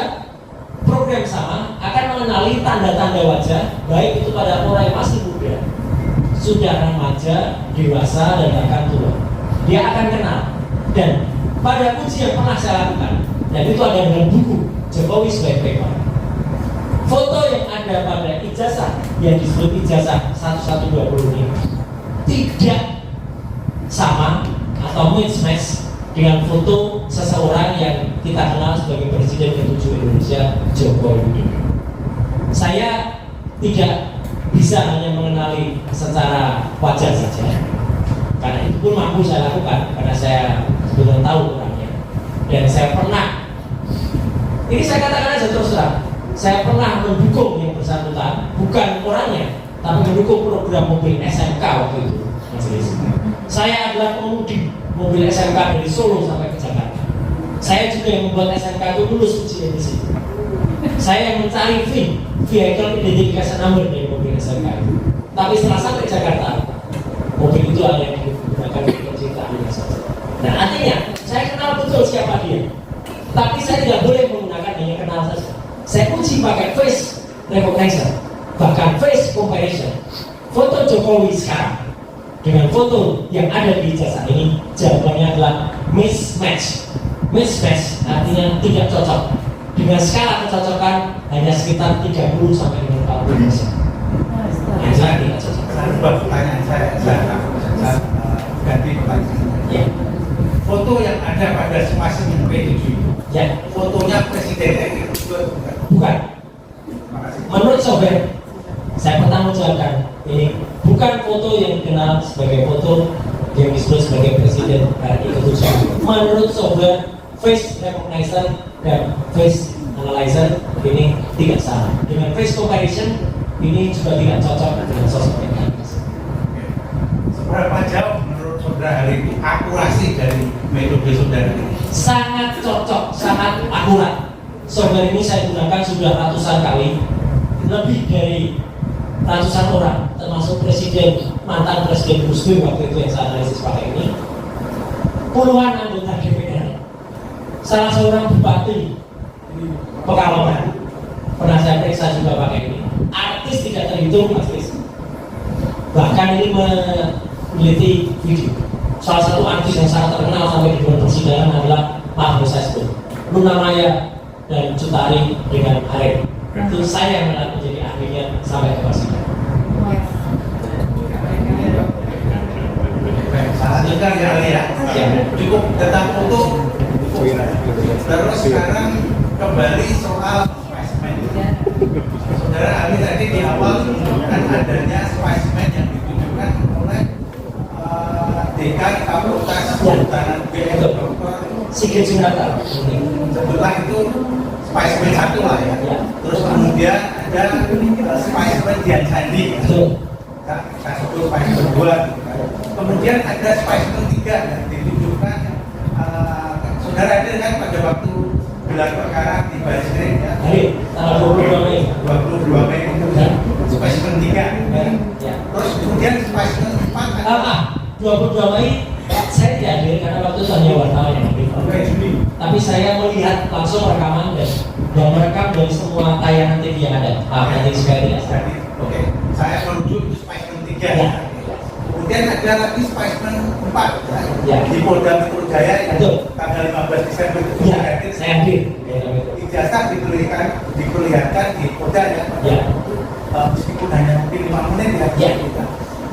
program sama akan mengenali tanda-tanda wajah, baik itu pada orang yang masih muda, sudah remaja, dewasa dan bahkan tua. Dia akan kenal. Dan pada uji yang pernah saya lakukan, dan itu ada dalam buku Jokowi Swipe Paper, foto yang ada pada ijazah yang disebut ijazah 1120 ini tidak sama atau mismatch dengan foto seseorang yang kita kenal sebagai Presiden ke-7 Indonesia, Joko Widodo. Saya tidak bisa hanya mengenali secara wajah saja, karena itu pun mampu saya lakukan karena saya sebetulnya tahu orangnya, dan saya pernah Ini saya katakan aja terus terang, saya pernah mendukung yang bersangkutan, bukan orangnya, tapi mendukung program mobil SMK waktu itu. Saya adalah pengemudi mobil SMK dari Solo sampai ke Jakarta. Saya juga yang membuat SMK itu lulus ujian di sini. Saya yang mencari vehicle identification number dari mobil SMK itu. Tapi setelah sampai Jakarta, mobil itu ada yang digunakan untuk penciptaan saja. Nah artinya, saya kenal betul siapa dia. Tapi saya tidak boleh menggunakan hanya kenal saja. Saya uji pakai face recognition, bahkan face comparison. Foto Jokowi sekarang dengan foto yang ada di ijazah ini, jawabannya adalah mismatch. Mismatch artinya tidak cocok. Dengan skala kecocokan hanya sekitar 30 sampai 40%. Yang saya tidak cocok. Pertanyaan saya ganti pertanyaan. Ya. Foto yang ada pada spasimen P7 itu, Ya. fotonya presiden itu Bukan. Menurut software, saya bertanggungjawabkan ini bukan foto yang dikenal sebagai foto yang disebut sebagai presiden RI ke-7. Menurut software, face recognition dan face analyzer ini tidak sama. Dengan face comparison ini juga tidak cocok dengan sosok yang ada. Seberapa jauh menurut saudara hari itu akurasi dari metode saudara ini? Sangat cocok, sangat akurat. Software ini saya gunakan sudah ratusan kali, lebih dari ratusan orang, termasuk presiden, mantan presiden Gus Dur waktu itu yang saya analisis pakai ini, puluhan anggota DPR, salah seorang bupati Pekalongan pernah saya periksa juga pakai ini. Artis tidak terhitung, artis. Bahkan ini meneliti video. Salah satu artis yang sangat terkenal sampai di dalam persidangan adalah maaf saya sebut Luna Maya dan Cutari dengan Arif. Itu saya yang menjadi ahlinya sampai ke persidangan. Selanjutnya ya, cukup tentang foto. Terus sekarang kembali soal spesimen. Saudara ahli tadi di awal menunjukkan adanya spesimen yang ditunjukkan oleh Dekan Fakultas Kehutanan BM Dr. Sigit Sunarta. Setelah itu spesimen satu lah ya. Terus kemudian ada spesimen Dian Sandi. Kita sebut spesimen 2. Kemudian ada spesimen 3 yang ditunjukkan saudara hadir kan pada waktu gelar perkara di Baris Krim ya. Tanggal 22 Mei. 22 Mei itu spesimen 3. Terus kemudian spesimen 4 22 Mei saya tidak hadir karena waktu itu hanya wartawan yang hadir. Tapi saya melihat langsung rekaman dan merekam dari semua tayangan TV yang ada. Nanti sekali tidak. Oke, saya merujuk ke spesimen 3. Kemudian ada lagi spesimen 4 ya. Di Polda Metro Jaya yang tanggal 15 Desember itu saya hadir. Ijazah diperlihatkan di Polda ya. Meskipun hanya mungkin 5 menit ya.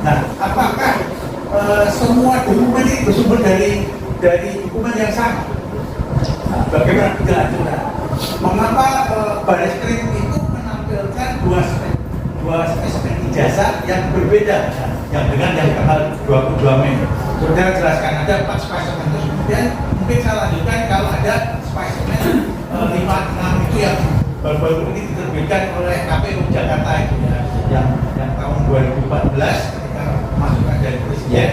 Nah, apakah semua dokumen ini bersumber dari dokumen yang sama? Bagaimana kelanjutan? Mengapa Baris Krim itu menampilkan dua spesimen ijazah yang berbeda, yang dengan yang tanggal 22 Mei? Saudara jelaskan ada 4 spesimen itu. Kemudian mungkin saya lanjutkan kalau ada spesimen 5-6 itu yang baru-baru ini diterbitkan oleh KPU Jakarta itu ya, yang tahun 2014 ketika masukkan dari presiden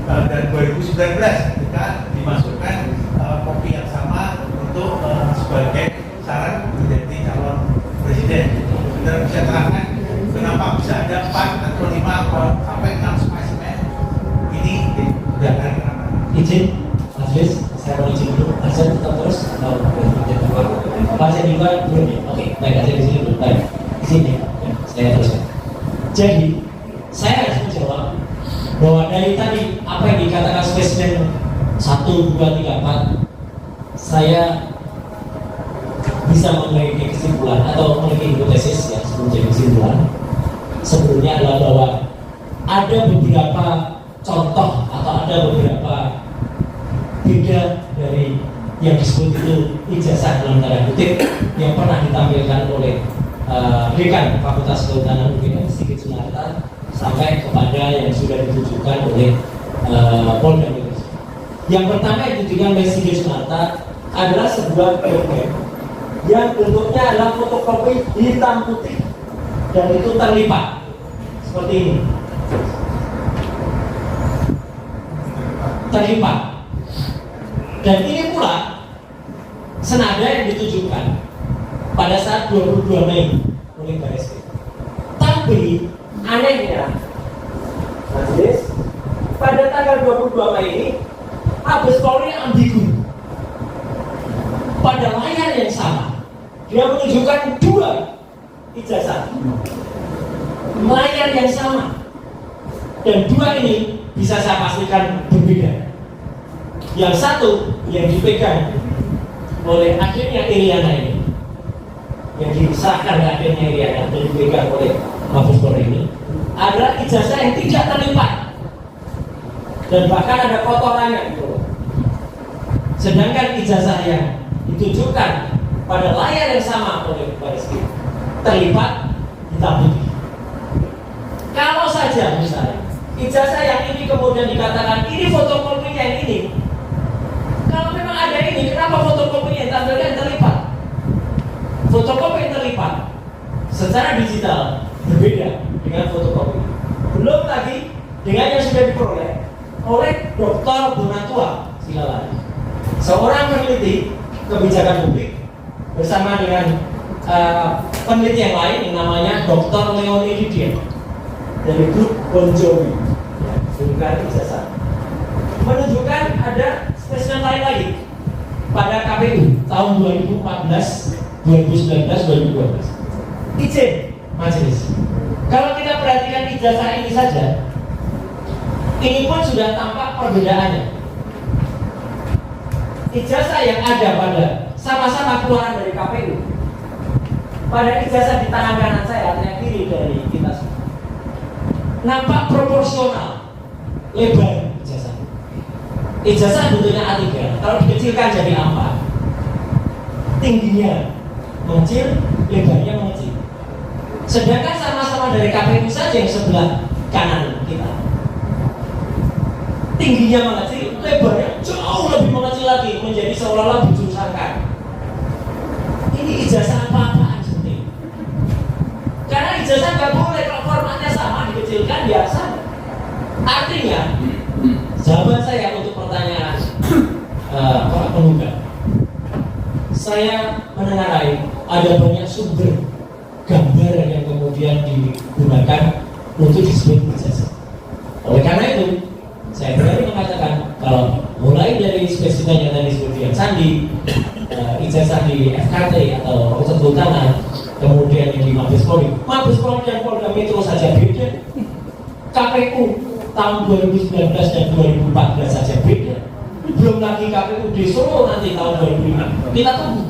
dan 2019 ketika dimasukkan kopi yang sama untuk sebagai syarat menjadi calon presiden. Saudara bisa terangkan kenapa bisa ada 4 atau 5 sampai 6 spesimen ini dari kenapa? Izin, Majelis, saya mau izin dulu. Azan tetap terus atau Azan juga belum ya? Oke, baik, Azan di sini dulu. Baik, di sini saya teruskan. Jadi, saya harus menjawab bahwa dari tadi apa yang dikatakan spesimen 1, 2, 3, 4 saya bisa memiliki kesimpulan atau memiliki hipotesis yang menjadi kesimpulan sebelumnya adalah bahwa ada beberapa contoh atau ada beberapa beda dari yang disebut itu ijazah dalam tanda kutip yang pernah ditampilkan oleh Dekan Fakultas Kehutanan UGM Sigit Sunarta sampai kepada yang sudah ditujukan oleh Polda Metro. Yang pertama yang ditujukan oleh Sigit Sunarta adalah sebuah dokumen yang bentuknya adalah fotokopi hitam putih dan itu terlipat seperti ini, terlipat. Dan ini pula senada yang ditujukan pada saat 22 Mei oleh Barreskrim. Tapi anehnya, Majelis, pada tanggal 22 Mei ini Mabes Polri ambigu. Pada layar yang sama, dia menunjukkan 2 ijazah, layar yang sama, dan 2 ini bisa saya pastikan berbeda. Yang satu yang dipegang oleh adiknya Iriana ini, yang disahkan oleh adiknya Iriana dan dipegang oleh Mabes Polri ini, adalah ijazah yang tidak terlipat dan bahkan ada kotorannya gitu. Sedangkan ijazah yang ditujukan pada layar yang sama oleh Barreskrim terlipat hitam putih. Kalau saja misalnya ijazah yang ini kemudian dikatakan ini fotokopinya yang ini, kalau memang ada ini, kenapa fotokopinya yang tampilkan terlipat? Fotokopi yang terlipat secara digital berbeda dengan fotokopi. Belum lagi dengan yang sudah diperoleh oleh Dr. Bonatua Silalari, seorang peneliti kebijakan publik bersama dengan peneliti yang lain yang namanya Dr. Leoni Didier dari grup Bon Jovi, bukan ijazah, menunjukkan ada spesimen lain lagi pada KPU tahun 2014, 2019, 2012. Izin Majelis, kalau kita perhatikan ijazah ini saja, ini pun sudah tampak perbedaannya. Ijazah yang ada pada sama-sama keluaran dari KPU, pada ijazah di tangan kanan saya, artinya kiri dari kita semua, nampak proporsional lebar ijazah. Ijazah bentuknya A3, kalau dikecilkan jadi A4, tingginya mengecil, lebarnya mengecil. Sedangkan sama-sama dari KPU saja yang sebelah kanan kita, tingginya mengecil, lebarnya jauh lebih mengecil lagi, menjadi seolah-olah bujur sangkar. Ini ijazah apa-apaan seperti ini. Karena ijazah nggak boleh, kalau formatnya sama dikecilkan biasa. Artinya, jawaban saya untuk pertanyaan para penggugat, saya menengarai ada banyak sumber gambaran yang kemudian digunakan untuk disebut ijazah. Oleh karena itu, saya berani mengatakan kalau mulai dari spesimen yang tadi disebutkan Sandi, ijazah di FKT atau kehutanan, kemudian yang di Mabes Polri dan Polda Metro saja beda, KPU tahun 2019 dan 2014 saja beda, belum lagi KPU di Solo nanti tahun 2005. Kita tunggu,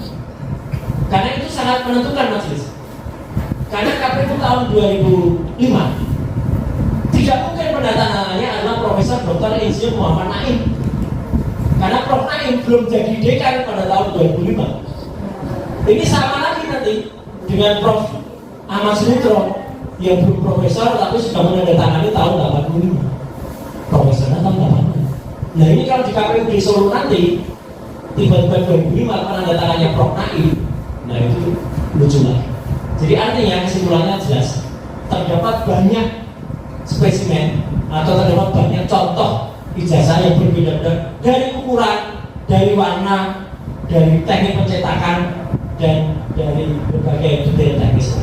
karena itu sangat menentukan Majelis. Karena KPU tahun 2005 tidak mungkin pendatangannya adalah Profesor Dr. Insinyur Muhammad Naim, karena Prof. Naim belum jadi dekan pada tahun 2005. Ini sama lagi nanti dengan Prof. Ahmad Sutro yang belum profesor tapi sudah menandatangani tahun 85. Profesornya tahun 85. Nah ini kalau di KPU di Solo nanti tiba-tiba 2005 penandatangannya Prof. Naim, nah itu lucu lagi. Jadi artinya kesimpulannya jelas, terdapat banyak spesimen atau terdapat banyak contoh ijazah yang berbeda-beda dari ukuran, dari warna, dari teknik pencetakan, dan dari berbagai detail teknis.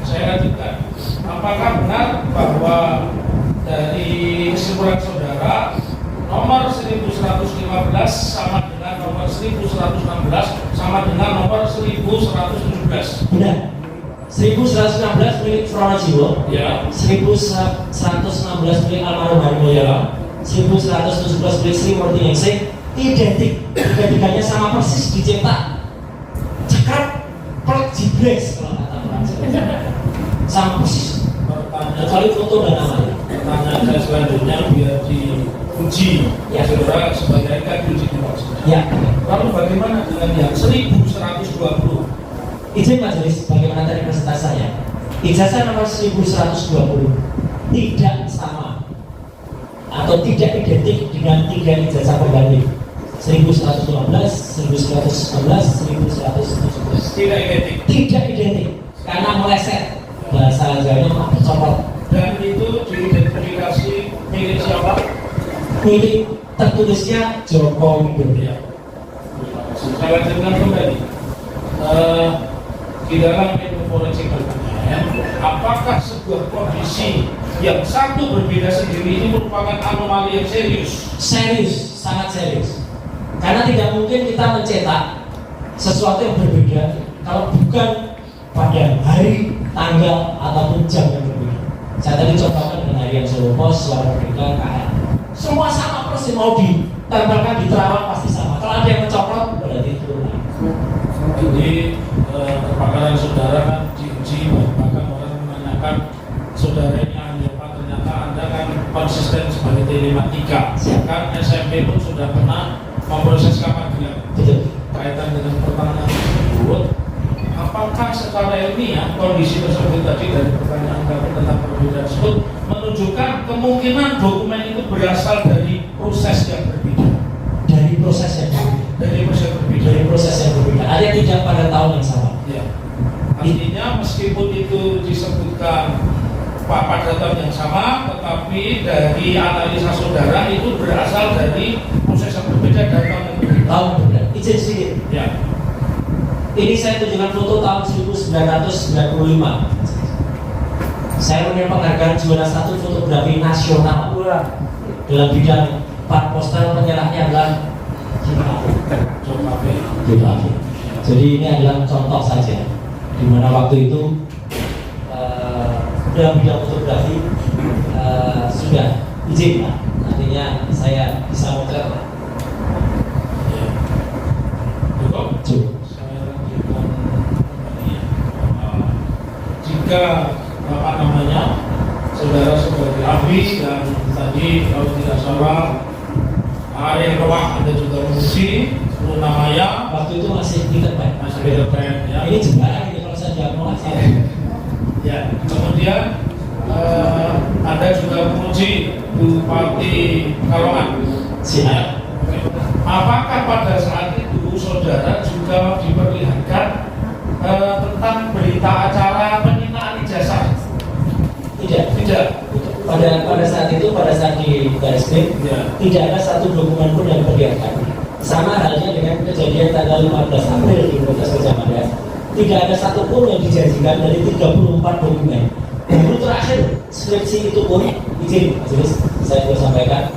Saya lanjutkan. apakah benar bahwa dari kesimpulan saudara nomor 1115 sama dengan nomor 1116 sama dengan nomor 1117? Benar. 1116 milik Pronojiwo, Ya. 1116 milik almarhum Hari Mulyono, 1117 milik Sri Murti Ningsih, identik. Tiga-tiganya sama persis dicetak. Cekat, plek, jibles kalau kata orang Jawa. Sama persis. Kecuali foto dan namanya. Pertanyaan saya selanjutnya biar diuji Ya. saudara sebagai kan diuji di bawah. Ya. Lalu bagaimana dengan yang 1120? Izin majelis, bagaimana tadi presentasi saya? Ijazah nomor 1120 tidak sama atau tidak identik dengan tiga ijazah pengganti 1115, 1116, 1117. Tidak identik. Tidak identik karena meleset, bahasa Jawanya mah bercopot. Dan itu diidentifikasi milik siapa? Milik tertulisnya Joko Widodo. Ya. Saya lanjutkan kembali. Di dalam ilmu forensik bertanya, apakah sebuah kondisi yang satu berbeda sendiri ini merupakan anomali yang serius? Serius, sangat serius. Karena tidak mungkin kita mencetak sesuatu yang berbeda kalau bukan pada hari, tanggal, ataupun jam yang berbeda. Saya tadi contohkan dengan harian Solo Pos, Suara Merdeka, KL. Semua sama persis, mau ditempelkan di terawang pasti sama. Kalau ada yang mencopot, berarti itu. Jadi kepakaran saudara kan diuji, bahkan orang menanyakan saudara ini ahli apa, ternyata Anda kan konsisten sebagai telematika. Kan SMP pun sudah pernah memproses keadilan. Betul. Kaitan dengan pertanyaan tersebut, apakah secara ilmiah kondisi tersebut tadi dari pertanyaan kami tentang perbedaan tersebut menunjukkan kemungkinan dokumen itu berasal dari proses yang berbeda? Dari proses yang berbeda. Dari proses yang berbeda. Dari proses yang berbeda. Ada tidak pada tahun yang sama. Ya. Artinya meskipun itu disebutkan pada tahun yang sama, tetapi dari analisa saudara itu berasal dari proses yang berbeda dan tahun yang berbeda. Tahun berbeda. Izin sedikit. Ya. Ini saya tunjukkan foto tahun 1995. Saya menerima penghargaan juara 1 fotografi nasional dalam bidang part postal, penyerahnya adalah Jokowi. Jadi ini adalah contoh saja, di mana waktu itu dalam bidang fotografi sudah izin lah, artinya saya bisa muter. Cukup. Saya lanjutkan kembali. Jika saudara sebagai ahli dan tadi kalau tidak salah area ruang Anda juga menguji seluruh namanya Waktu itu masih Peter Pan. masih beda brand ya. Ini jembatan ini kalau saya diagnosis. Ya, kemudian Anda juga menguji Bupati Kalongan. Siap. Oke. Apakah pada saat itu saudara juga diperlihatkan tentang berita acara penyitaan ijazah? Tidak. Pada saat itu, pada saat di Barreskrim, Ya. tidak ada satu dokumen pun yang diperlihatkan. Sama halnya dengan kejadian tanggal 15 April di Universitas Gadjah Mada. Tidak ada satu pun yang dijanjikan dari 34 dokumen. Baru terakhir skripsi itu pun izin, majelis saya juga sampaikan,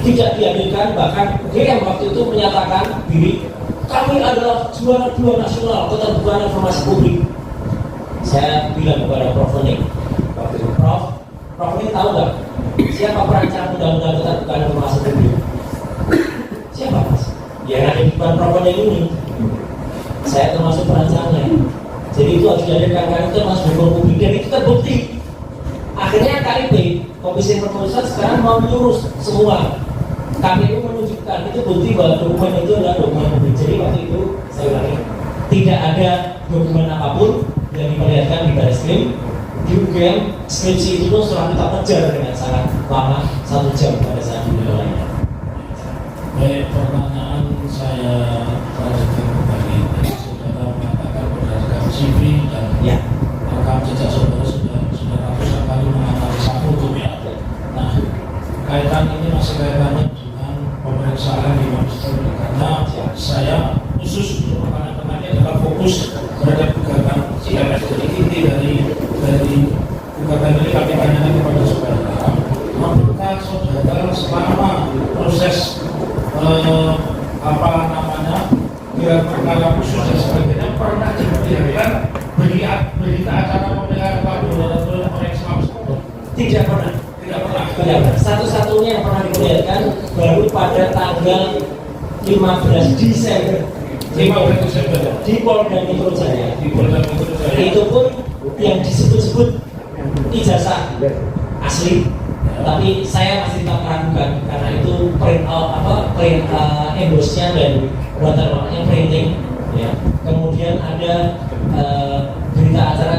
tidak diambilkan. Bahkan GM waktu itu menyatakan diri kami adalah juara 2 nasional keterbukaan informasi publik. Saya bilang kepada Prof. Onik waktu itu, Prof ini tahu nggak siapa perancang undang-undang keterbukaan informasi publik? Siapa mas? Yang ada di depan Prof. Onik ini. Saya termasuk perancangnya. Jadi itu harus dihadirkan, karena itu termasuk hukum publik dan itu terbukti. Akhirnya KIP, Komisi Permusuhan sekarang mau menyuruh semua. KPU menunjukkan itu bukti bahwa dokumen itu adalah dokumen publik. Jadi waktu itu saya ulangi, tidak ada dokumen apapun yang diperlihatkan di Barreskrim. Di UGM skripsi itu pun setelah kita kejar dengan sangat lama, 1 jam pada saat dimulainya. Baik, pertanyaan saya lanjutkan kembali. Tadi saudara mengatakan berdasarkan CV dan Ya. rekam jejak saudara sudah ratusan kali menganalisa hukum ya. Nah, kaitan ini masih kaitannya dengan pemeriksaan di Mabes Polri, karena saya khusus untuk pertanyaan adalah fokus terhadap gugatan CMS. Jadi inti dari gugatan ini Jadi kami tanyakan kepada saudara, apakah saudara selama proses gelar perkara khusus dan sebagainya pernah diberikan berita acara pemilihan Kapolda atau Polres Mabes? Tidak pernah. Satu-satunya yang pernah diperlihatkan baru pada tanggal 15 Desember di Polda Metro Jaya. Itu pun yang disebut-sebut ijazah asli, tapi saya masih tak meragukan karena itu print endorse-nya dan watermark-nya printing. Ya. Kemudian ada berita acara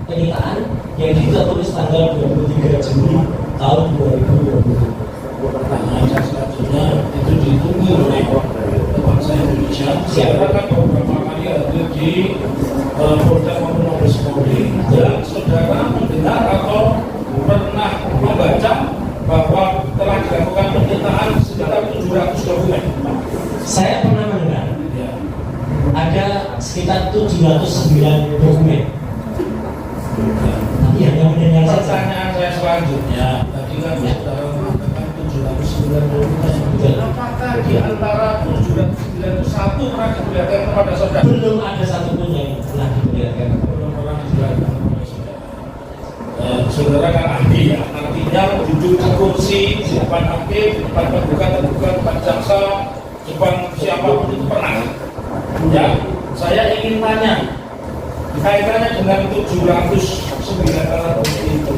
penyitaan yang ditulis tanggal 23 Juli tahun 2020. Pertanyaan selanjutnya itu ditunggu oleh bangsa Indonesia. Saudara kan beberapa kali hadir di Polda maupun Mabes Polri, dan saudara mendengar atau pernah membaca bahwa telah dilakukan penyitaan sekitar 700 dokumen. Saya pernah mendengar ada sekitar 709 dokumen. Tapi yang mendengar Pertanyaan saya selanjutnya, tadi kan saudara mengatakan 709 dokumen. Apakah di antara 709 itu satu pernah diperlihatkan kepada saudara? belum ada satupun yang pernah diperlihatkan. Belum pernah diperlihatkan kepada saudara. Saudara kan ahli ya, artinya duduk di kursi di depan hakim, di depan tergugat, depan jaksa, depan siapapun itu pernah. Ya, saya ingin tanya kaitannya dengan 709 alat bukti itu,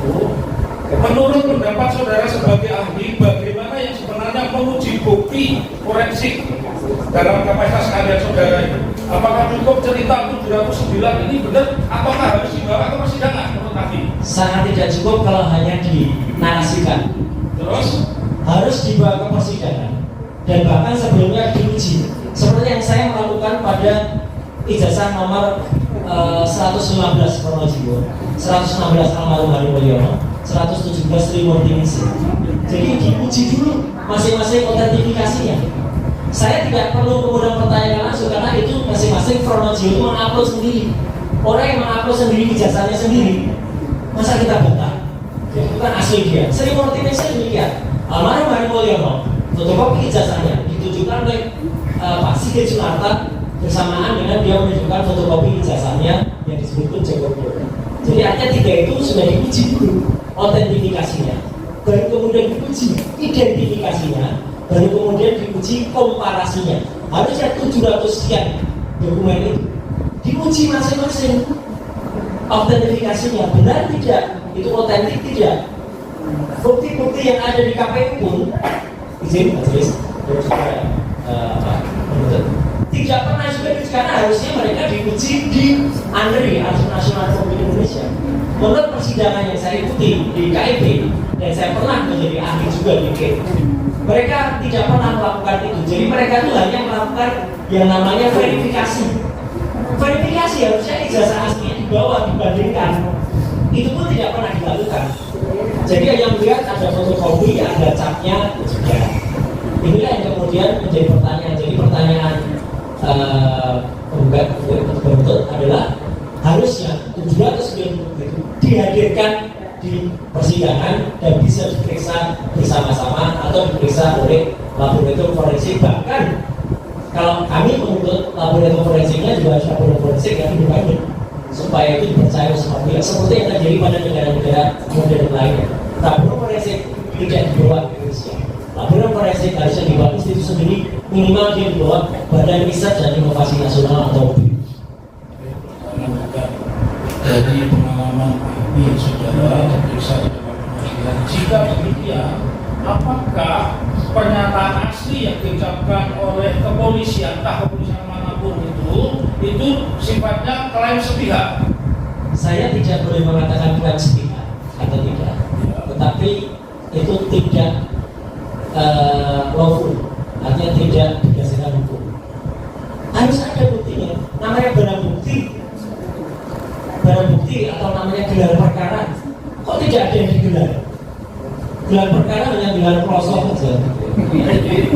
menurut pendapat saudara sebagai ahli, bagaimana yang sebenarnya menguji bukti forensik dalam kapasitas kalian saudara itu? Apakah cukup cerita 709 ini benar ataukah harus dibawa ke persidangan menurut ahli? Sangat tidak cukup kalau hanya dinarasikan. Terus Harus dibawa ke persidangan dan bahkan sebelumnya diuji. Seperti yang saya melakukan pada ijazah nomor 115 Pronojiwo, 116 almarhum Hari Mulyono, 117 Trimurti Ningsih. Jadi diuji dulu masing-masing autentifikasinya. Saya tidak perlu kemudian pertanyaan langsung karena itu masing-masing Pronojiwo itu mengupload sendiri. Orang yang mengupload sendiri ijazahnya sendiri, masa kita bantah? Ya, itu kan asli dia. Trimurti Ningsih demikian. Almarhum Hari Mulyono, fotokopi ijazahnya ditujukan oleh Pak Sigit Sunarta bersamaan dengan dia menunjukkan fotokopi ijazahnya yang disebut Joko Widodo. Jadi artinya tiga itu sudah diuji dulu autentifikasinya, baru kemudian diuji identifikasinya, baru kemudian diuji komparasinya. Harusnya 700 sekian dokumen itu diuji masing-masing autentifikasinya, benar tidak, itu otentik tidak. Bukti-bukti yang ada di KPU pun izin majelis dan juga tidak pernah juga karena harusnya mereka diuji di ANRI, Archive Nasional Republik Indonesia. Menurut persidangan yang saya ikuti di KIP dan saya pernah menjadi ahli juga di KIP, mereka tidak pernah melakukan itu. Jadi mereka itu hanya melakukan yang namanya verifikasi. Verifikasi harusnya ijazah aslinya dibawa dibandingkan. Itu pun tidak pernah dilakukan. Jadi yang melihat ada fotokopi, ada capnya, juga. Inilah yang kemudian menjadi pertanyaan. Jadi pertanyaan penggugat berikut adalah harusnya 709 bukti itu dihadirkan di persidangan dan bisa diperiksa bersama-sama atau diperiksa oleh laboratorium forensik. Bahkan kalau kami menuntut laboratorium forensiknya juga harus laboratorium forensik yang independen supaya itu dipercaya seperti yang terjadi pada negara-negara modern lainnya. Laboratorium forensik tidak dibawa ke Indonesia. Laboratorium forensik harusnya dibawa institusi sendiri, minimal dia dibawa Badan Riset dan Inovasi Nasional atau BIN. Dari pengalaman ahli saudara diperiksa di dalam pengadilan, jika demikian, apakah pernyataan asli yang diucapkan oleh kepolisian, entah kepolisian manapun itu sifatnya klaim sepihak? Saya tidak boleh mengatakan klaim sepihak atau tidak, tetapi itu tidak lawful, artinya tidak berdasarkan hukum. Harus ada buktinya, namanya barang bukti atau namanya gelar perkara. Kok tidak ada yang digelar? Gelar perkara hanya gelar pelosok saja.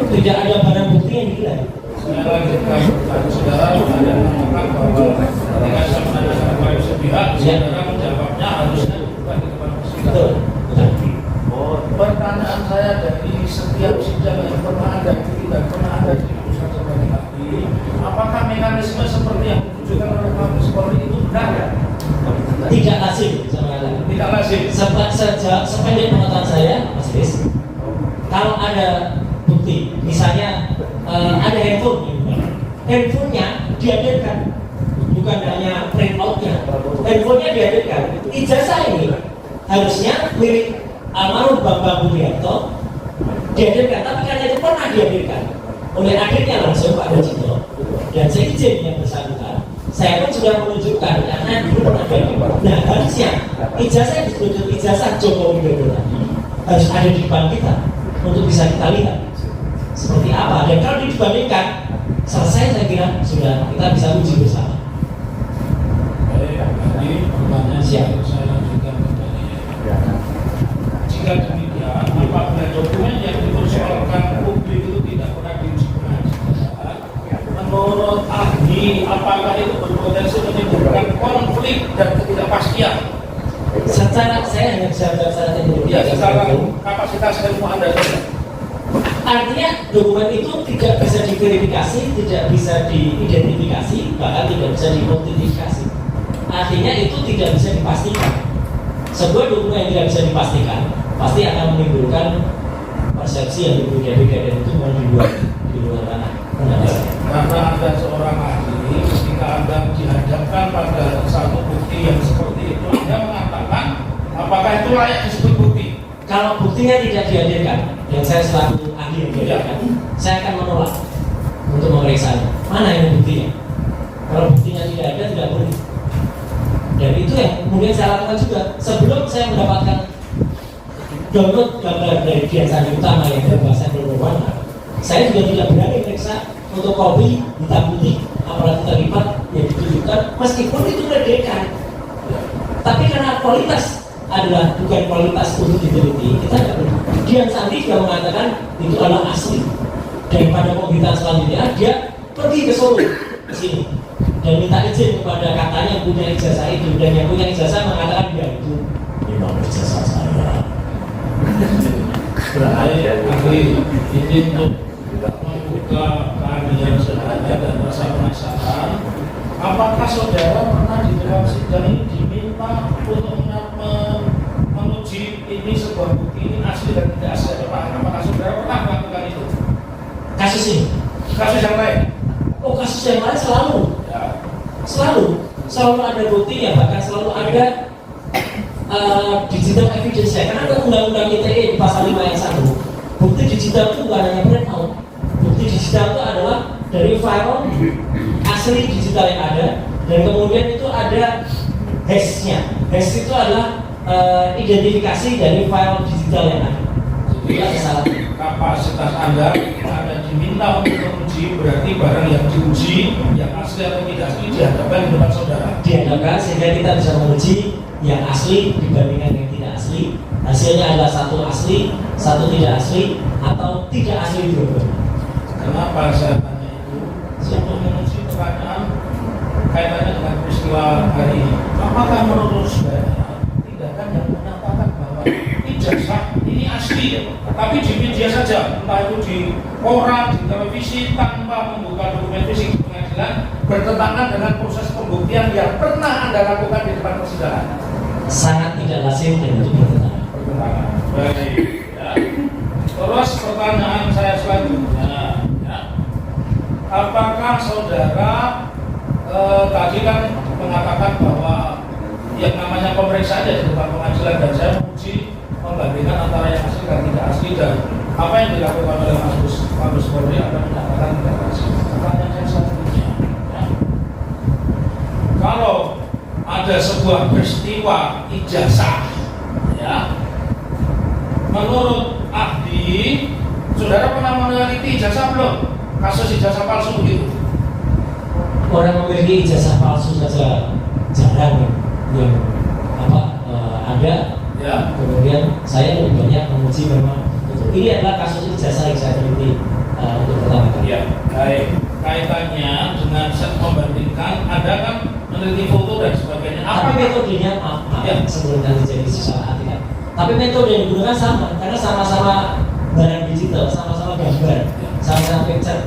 Tidak ada barang bukti yang digelar. Saya lanjutkan pertanyaan saudara, ada mengatakan bahwa ketika saya menanyakan klaim sepihak, saudara menjawabnya harusnya dibuka di depan persidangan. sependek pengetahuan saya, Mas Riz, kalau ada bukti, misalnya ada handphonenya dihadirkan, bukan hanya print outnya, handphonenya dihadirkan. Ijazah ini harusnya milik almarhum Bambang Budiarto dihadirkan, tapi karena itu pernah dihadirkan oleh adiknya langsung Pak Rojito, dan saya izin yang bersangkutan, saya pun sudah menunjukkan karena dulu pernah dihadirkan. Nah, harusnya ijazah yang disebut ijazah Joko Widodo tadi harus ada di depan kita untuk bisa kita lihat seperti apa, dan kalau dibandingkan selesai, saya kira sudah kita bisa uji bersama. Baik, jadi pertanyaan Siap. saya lanjutkan kembali. Jika demikian, apabila dokumen yang dipersoalkan publik itu tidak pernah diuji pengadilan, menurut ahli, apakah itu berpotensi menimbulkan konflik dan ketidakpastian? Secara saya hanya bisa jawab secara teknologi. Ya, secara kapasitas ilmu Anda saja. Artinya dokumen itu tidak bisa diverifikasi, tidak bisa diidentifikasi, bahkan tidak bisa dinotifikasi. Artinya itu tidak bisa dipastikan. Sebuah dokumen yang tidak bisa dipastikan pasti akan menimbulkan persepsi yang berbeda-beda, dan itu mau di luar ranah. Karena Anda seorang ahli, ketika Anda dihadapkan pada satu bukti yang seperti itu, Anda mengatakan apakah itu layak disebut bukti? Kalau buktinya tidak dihadirkan, dan saya selaku ahli yang dihadirkan, saya akan menolak untuk memeriksa mana yang buktinya. Kalau buktinya tidak ada, tidak boleh. Dan itu yang kemudian saya lakukan juga. Sebelum saya mendapatkan download gambar dari Dian Sandi Utama yang berbahasa berwarna, saya juga tidak berani periksa untuk kopi hitam putih apalagi terlibat yang ditunjukkan, meskipun itu merdeka. Tapi karena kualitas adalah bukan kualitas untuk diteliti, kita tidak perlu. Dian Sandi juga mengatakan itu adalah asli. Dan pada pembicaraan selanjutnya dia pergi ke Solo ke sini dan minta izin kepada katanya yang punya ijazah itu, dan yang punya ijazah mengatakan dia itu memang ijazah saya. Ahli, ini untuk membuka keahlian saudara dan rasa penasaran, apakah saudara pernah di dalam sidang ini diminta untuk menguji ini sebuah bukti ini asli dan tidak asli? Apakah saudara pernah melakukan itu? Kasus ini? Kasus yang lain? Oh, kasus yang lain selalu. Ya. Selalu ada buktinya, bahkan selalu ada digital evidence, karena undang-undang ITE di pasal 5 ayat 1, bukti digital itu bukan hanya print out. Bukti digital itu adalah dari file asli digital yang ada, dan kemudian itu ada hash-nya. Hash itu adalah identifikasi dari file digital yang ada. Jadi kapasitas Anda diminta untuk menguji, berarti barang yang diuji yang asli atau tidak asli dihadapkan di depan saudara. Dihadapkan sehingga kita bisa menguji yang asli dibandingkan yang tidak asli. Hasilnya adalah satu asli, satu tidak asli, atau tidak asli juga. Kenapa saya tanya itu? Untuk menguji pertanyaan kaitannya dengan peristiwa hari ini. Apakah menurut saudara tindakan yang menyatakan bahwa ijazah ini asli, tapi di media saja, entah itu di koran, di televisi, tanpa membuka dokumen fisik di pengadilan, bertentangan dengan proses pembuktian yang pernah Anda lakukan di depan persidangan? Sangat tidak lazim dan itu bertentangan. Baik. Ya. Terus pertanyaan saya selanjutnya, ya. Apakah saudara tadi kan mengatakan bahwa yang namanya pemeriksaan di depan pengadilan, dan saya menguji membandingkan antara yang asli dan tidak asli, dan apa yang dilakukan oleh Mabes Polri akan menyatakan tidak asli. Pertanyaan saya selanjutnya, ya. Kalau ada sebuah peristiwa ijazah, ya, menurut ahli, saudara pernah meneliti ijazah belum? Kasus ijazah palsu begitu? Orang memiliki ijazah palsu saja jarang yang ada. Ya. Kemudian saya lebih banyak menguji memang ini adalah kasus ijazah yang saya teliti untuk pertama kali. Ya, baik. Kaitannya dengan set membandingkan, Anda kan meneliti foto dan sebagainya. Apa metodenya? Ya, sebelum nanti jadi salah hati kan. Tapi metode yang digunakan sama, karena sama-sama barang digital, sama-sama gambar, sama-sama picture,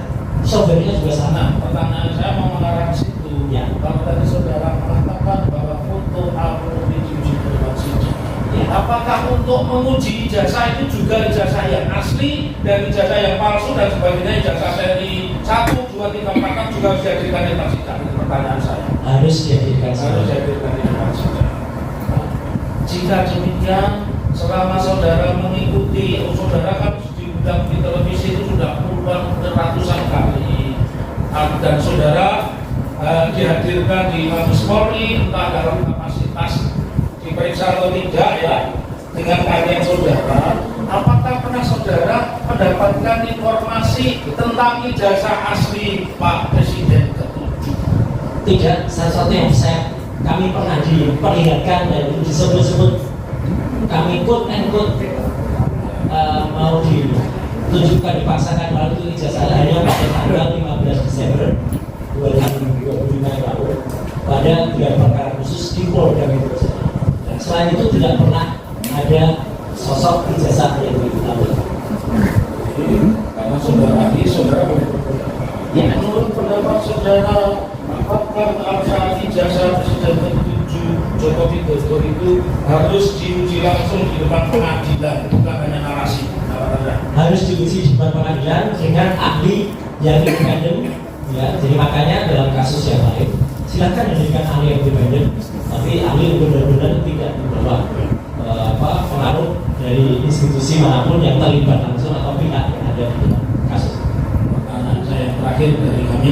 software-nya juga sama. Nah, pertanyaan saya mau mengarah ke situ. Ya. Kalau tadi saudara mengatakan bahwa foto upload diuji berbasis, Ya. apakah untuk menguji ijazah itu juga ijazah yang asli dan ijazah yang palsu dan sebagainya, ijazah seri 1, 2, 3, 4 juga harus dihadirkan di depan sidang? Itu pertanyaan saya. Harus dihadirkan. Harus dihadirkan di depan sidang. Jika demikian, selama saudara mengikuti, saudara kan diundang di televisi itu sudah puluhan ratusan kali, dan saudara dihadirkan di Mabes Polri entah dalam kapasitas diperiksa atau tidak ya, dengan kalian saudara, apakah pernah saudara mendapatkan informasi tentang ijazah asli Pak Presiden ke-7? Tidak, satu yang kami pernah diperlihatkan dan itu disebut-sebut kami quote and quote mau ditunjukkan, dipaksakan kalau itu ijazah hanya pada tanggal 15 Desember 2025 yang lalu pada gelar perkara khusus di Polda Metro Jaya. Dan selain itu tidak pernah ada sosok ijazah yang diketahui. Karena saudara ya, menurut pendapat saudara, apakah ijazah Presiden ke-7 Joko Widodo itu harus diuji langsung di depan pengadilan, bukan hanya narasi? Harus diuji di depan pengadilan dengan ahli yang independen. Ya, jadi makanya dalam kasus yang lain silakan dijadikan ahli yang independen, tapi ahli yang benar-benar tidak membawa pengaruh dari institusi manapun yang terlibat langsung atau pihak yang ada di dalam kasus. Pertanyaan saya yang terakhir dari kami,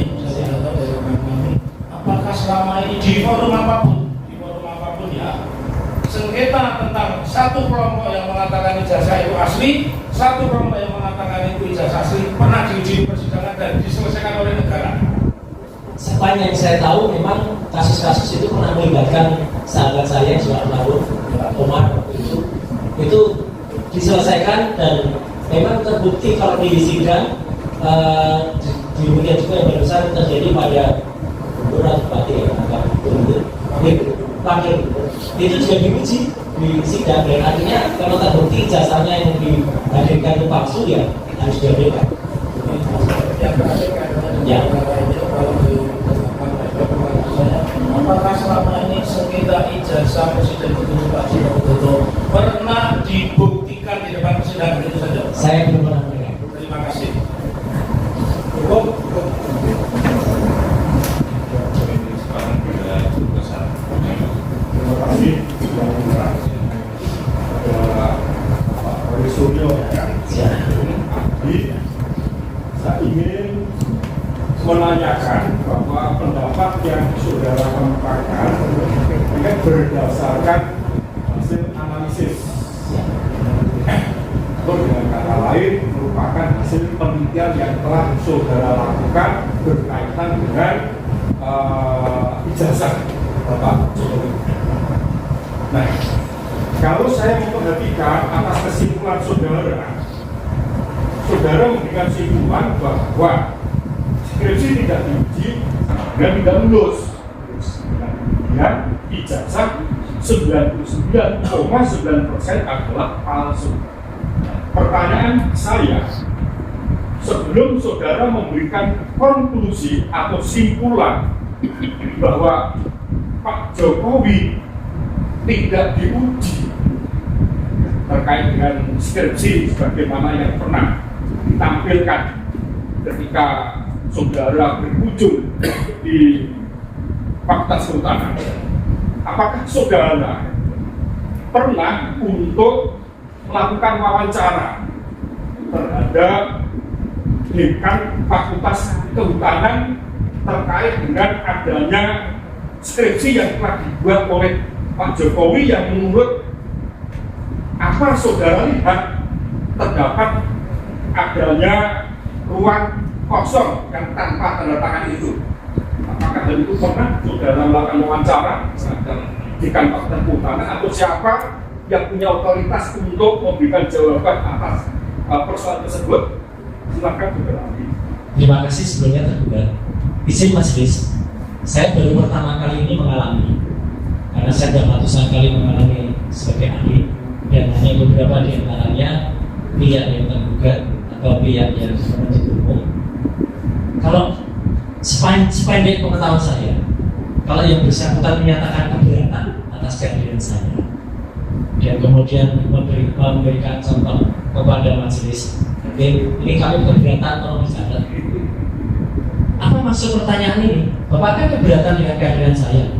apakah selama ini di forum apapun ya, sengketa tentang satu kelompok yang mengatakan ijazah itu asli, satu kelompok yang mengatakan itu ijazah asli, pernah diuji di persidangan dan diselesaikan oleh negara? Sepanjang saya tahu memang kasus-kasus itu pernah melibatkan sahabat saya Surat Maruf, Omar itu diselesaikan dan memang terbukti kalau di sidang demikian juga yang barusan terjadi pada beberapa bupati itu juga diuji di sidang, dan artinya kalau terbukti jasanya yang dihadirkan itu palsu ya harus dihadirkan. Ya. Apakah selama ini sengketa ijazah Presiden ke-7 Pak Joko Widodo pernah dibuktikan di depan persidangan? Itu saja. Saya belum pernah mendengar. Terima kasih. Cukup. Terima kasih. Pak Wali Suryo ya. Jadi saya ingin menanyakan bahwa pendapat yang saudara kemukakan ini berdasarkan hasil analisis, atau dengan kata lain merupakan hasil penelitian yang telah saudara lakukan berkaitan dengan ijazah Bapak Jokowi. Nah, kalau saya memperhatikan atas kesimpulan saudara memberikan kesimpulan bahwa skripsi tidak diuji dan tidak lulus. Kemudian ijazah 99,9% adalah palsu. Pertanyaan saya, sebelum saudara memberikan konklusi atau simpulan bahwa Pak Jokowi tidak diuji terkait dengan skripsi sebagaimana yang pernah ditampilkan ketika saudara berkunjung di Fakultas Kehutanan, apakah saudara pernah untuk melakukan wawancara terhadap dekan Fakultas Kehutanan terkait dengan adanya skripsi yang telah dibuat oleh Pak Jokowi yang menurut apa saudara lihat terdapat adanya ruang kosong yang tanpa tanda tangan itu? Apakah hal itu pernah saudara melakukan wawancara di kantor Kehutanan atau siapa yang punya otoritas untuk memberikan jawaban atas persoalan tersebut? Silakan saudara. Terima kasih sebelumnya terbuka. Izin majelis, saya baru pertama kali ini mengalami, karena saya sudah ratusan kali mengalami sebagai ahli, dan hanya beberapa di antaranya pihak yang tergugat atau pihak yang menuntut umum. Kalau sependek pengetahuan saya, kalau yang bersangkutan menyatakan keberatan atas kehadiran saya, dan kemudian memberikan contoh kepada majelis. Ini kami keberatan tolong dicatat. Apa maksud pertanyaan ini? Bapak kan keberatan dengan kehadiran saya.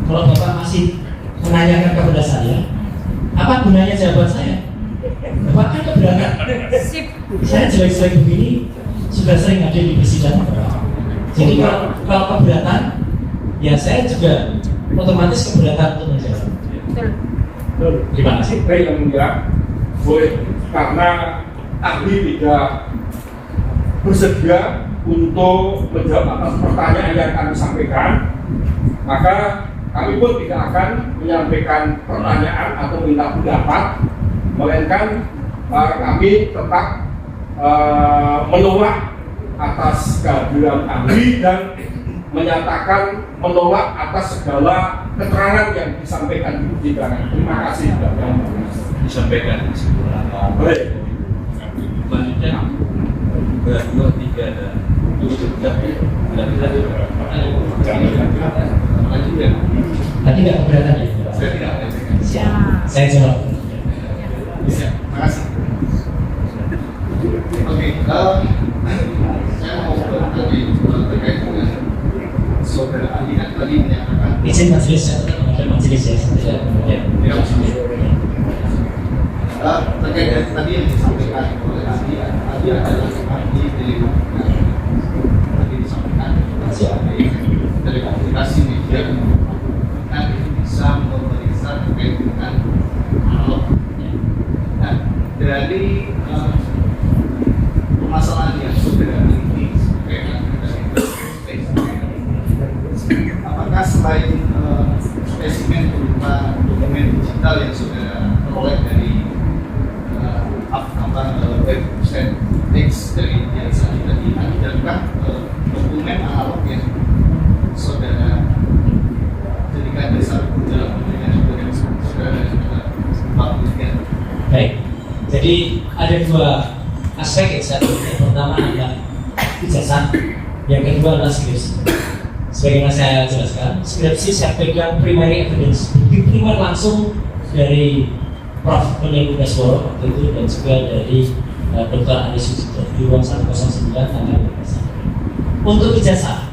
Kalau Bapak masih menanyakan kepada saya, apa gunanya jawaban saya? Bapak kan keberatan. Saya jelek-jelek begini sudah sering hadir di persidangan. Jadi kalau keberatan, ya saya juga otomatis keberatan untuk menjawab. Gimana sih? Baik, yang mulia, boleh, karena ahli tidak bersedia untuk menjawab atas pertanyaan yang kami sampaikan, maka kami pun tidak akan menyampaikan pertanyaan atau minta pendapat, melainkan kami tetap menolak atas kehadiran ahli dan menyatakan menolak atas segala keterangan yang disampaikan di persidangan. Terima kasih sudah disampaikan baik. Selanjutnya 2, 3 dan Tadi nggak keberatan ya? saya tidak Siap. Saya jawab. Terima kasih. Oke, saya mau tadi terkait dengan saudara ahli kan tadi menyatakan Izin majelis, saya tetap ada majelis ya. terkait dengan tadi yang disampaikan oleh ahli adalah ahli telematika. Tadi disampaikan sebagai telekomunikasi media kan bisa memeriksa terkait dengan analog. Nah, dari permasalahan yang sudah miliki apakah selain spesimen berupa dokumen digital yang sudah teroleh dari website teks dari yang tadi, adakah dokumen analog yang saudara jadikan dasar dalam penelitian saudara publikkan? Baik, jadi ada dua aspek ya. Yang pertama adalah ijazah, yang kedua adalah skripsi. Sebagaimana saya jelaskan, skripsi saya pegang primary evidence, bukti primer langsung dari Prof. Peneliti Dasworo waktu itu dan juga dari Dr. Adi Sucipto di ruang 109 tanggal 15. Untuk ijazah,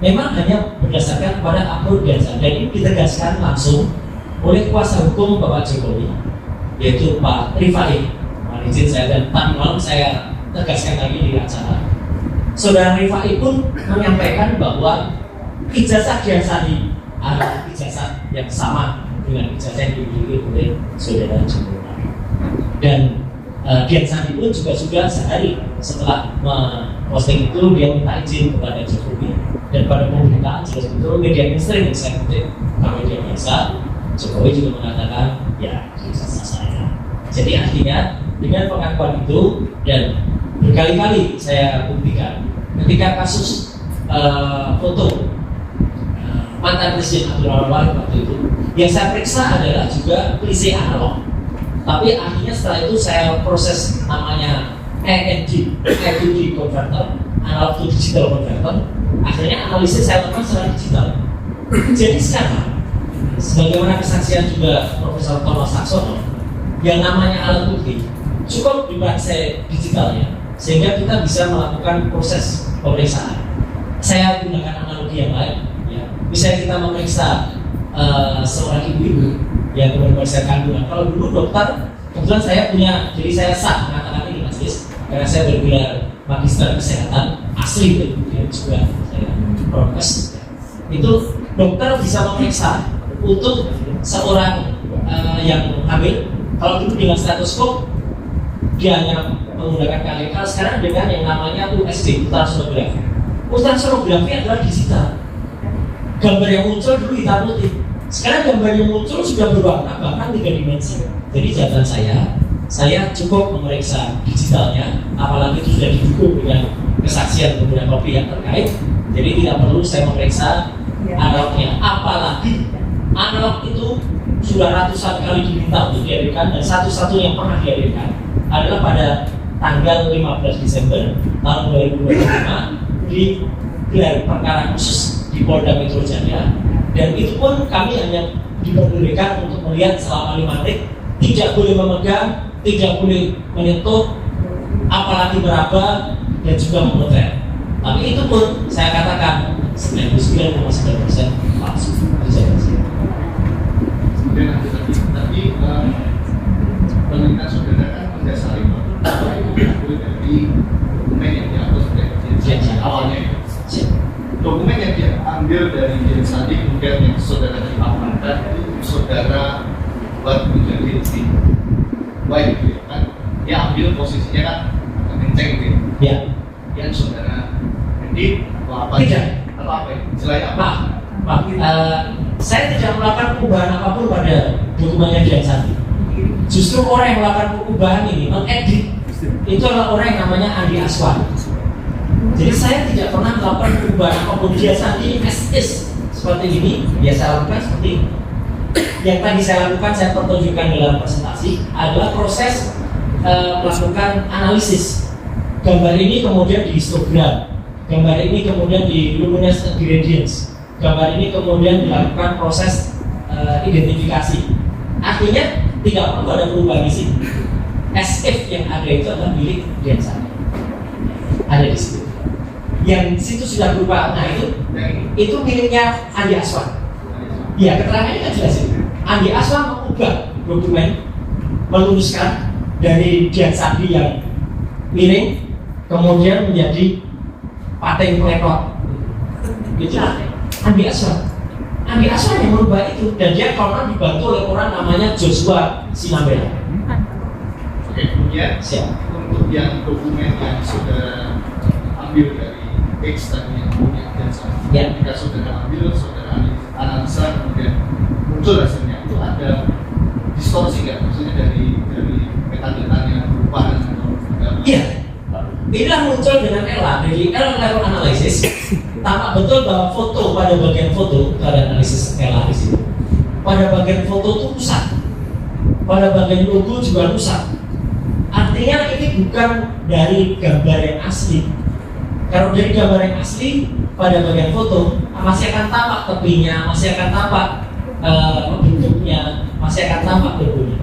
memang hanya berdasarkan pada upload ijazah dan ini ditegaskan langsung oleh kuasa hukum Bapak Jokowi, yaitu Pak Rifai. Mohon izin saya dan tadi malam saya tegaskan lagi di acara. Saudara Rifai pun menyampaikan bahwa ijazah Dian Sandi adalah ijazah yang sama dengan ijazah yang dimiliki oleh saudara Jokowi. Dan Dian Sandi pun juga sudah sehari setelah posting itu dia minta izin kepada Jokowi dan pada pembukaan jelas betul media mainstream yang saya kutip media biasa. Jokowi juga mengatakan ya ijazah saya. Jadi artinya dengan pengakuan itu dan berkali-kali saya buktikan ketika kasus foto mantan Presiden Abdurrahman Wahid waktu itu yang saya periksa adalah juga klise analog, tapi akhirnya setelah itu saya proses namanya AND converter, analog to digital converter. Akhirnya analisis saya lakukan secara digital. Jadi sekarang sebagaimana kesaksian juga Profesor Thomas Saxono, yang namanya alat bukti cukup dibaca digitalnya sehingga kita bisa melakukan proses pemeriksaan. Saya gunakan analogi yang lain ya. Misalnya kita memeriksa seorang ibu-ibu yang kemudian kandungan. Kalau dulu dokter, kebetulan saya punya, jadi saya sah mengatakan ini majelis karena saya bergelar magister kesehatan asli itu ya, juga saya prokes. Itu dokter bisa memeriksa untuk seorang yang hamil. Kalau dulu dengan stetoskop dia hanya menggunakan KLK, sekarang dengan yang namanya USG, ultrasonografi. Ultrasonografi adalah digital. Gambar yang muncul dulu hitam putih. Sekarang gambar yang muncul sudah berwarna, bahkan 3 dimensi. Jadi catatan saya cukup memeriksa digitalnya, apalagi itu sudah didukung dengan kesaksian beberapa pihak terkait. Jadi tidak perlu saya memeriksa analognya. Apalagi analog itu sudah ratusan kali diminta untuk dihadirkan dan satu-satu yang pernah dihadirkan adalah pada tanggal 15 Desember tahun 2025 di gelar perkara khusus di Polda Metro Jaya, dan itu pun kami hanya diperbolehkan untuk melihat selama 5 detik, tidak boleh memegang, tidak boleh menyentuh, apalagi meraba dan juga memotret. Tapi itu pun saya katakan 99,9% palsu. Kemudian tadi penelitian saudara kan mendasari bahwa itu diambil dari dokumen yang diambil dari awalnya. Dokumen yang diambil dari Jens Sandi kemudian yang saudara diamankan itu saudara buat menjadi di wide gitu kan? Dia ambil posisinya kan kenceng gitu. Ya. Yang saudara edit atau apa? Tidak. Atau apa? Selain apa? Pak, saya tidak melakukan perubahan apapun pada dokumennya Jens Sandi. Justru orang yang melakukan perubahan ini, mengedit, itu adalah orang yang namanya Andi Aswan. Jadi saya tidak pernah melakukan perubahan apapun. Jens Sandi as is seperti ini, ya saya lakukan seperti ini. Yang tadi saya lakukan, saya pertunjukkan dalam presentasi adalah proses melakukan analisis. Gambar ini kemudian di histogram, gambar ini kemudian di luminous gradients, gambar ini kemudian dilakukan proses identifikasi. Artinya tidak perlu ada perubahan di sini. As if yang ada itu adalah milik Jens Sandi. Ada di situ. Yang situ sudah berubah. Nah itu miliknya Andi Aswan. Ya, keterangannya kan jelas itu. Andi Aswan mengubah dokumen, meluluskan dari Jens Sandi yang miring, kemudian menjadi paten peletot. Itu Andi Aswan. Andi Aswan yang merubah itu, dan dia konon dibantu oleh orang namanya Joshua Sinambela. Oke, kemudian siap. Untuk yang dokumen yang saudara ambil dari X tadi yang punya Jens Sandi, Ya. ketika saudara ambil, saudara analisa, kemudian muncul hasilnya itu ada distorsi nggak? Maksudnya dari metadata-nya perubahan atau Iya. Inilah muncul dengan ELA, dari error level analysis. Tampak betul bahwa foto pada bagian foto, pada analisis ELA di sini. Pada bagian foto itu rusak, pada bagian logo juga rusak. Artinya ini bukan dari gambar yang asli. Kalau dari gambar yang asli, pada bagian foto masih akan tampak tepinya, masih akan tampak bentuknya, masih akan tampak logonya.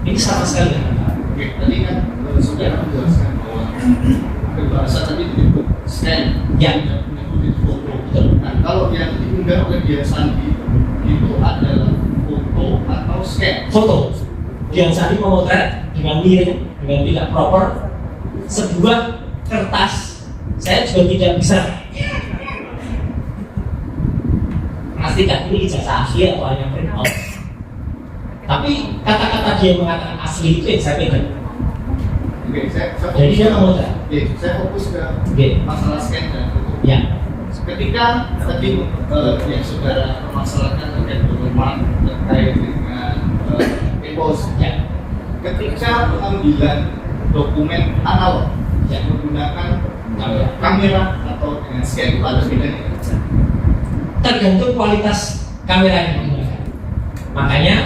Ini sama sekali kan? Oke, tadi kan saudara menjelaskan bahwa berbahasa tadi disebut scan, Ya. menyebut foto. Nah, kalau yang diunggah oleh Jens Sandi itu adalah foto atau scan? Foto. Jens Sandi memotret dengan miring, dengan tidak proper sebuah kertas. Saya juga tidak bisa pastikan ini ijazah asli atau hanya print out. Tapi kata-kata dia mengatakan asli itu yang saya pegang. Oke, saya Jadi dia memotret. Oke, saya fokus ke Oke. masalah scan dan foto. Ya. Ketika tadi yang saudara permasalahkan terkait dokumen terkait dengan e-post, Ya. ketika pengambilan dokumen analog yang menggunakan kamera atau dengan scan itu ada bedanya? Tergantung kualitas kamera yang digunakan. Makanya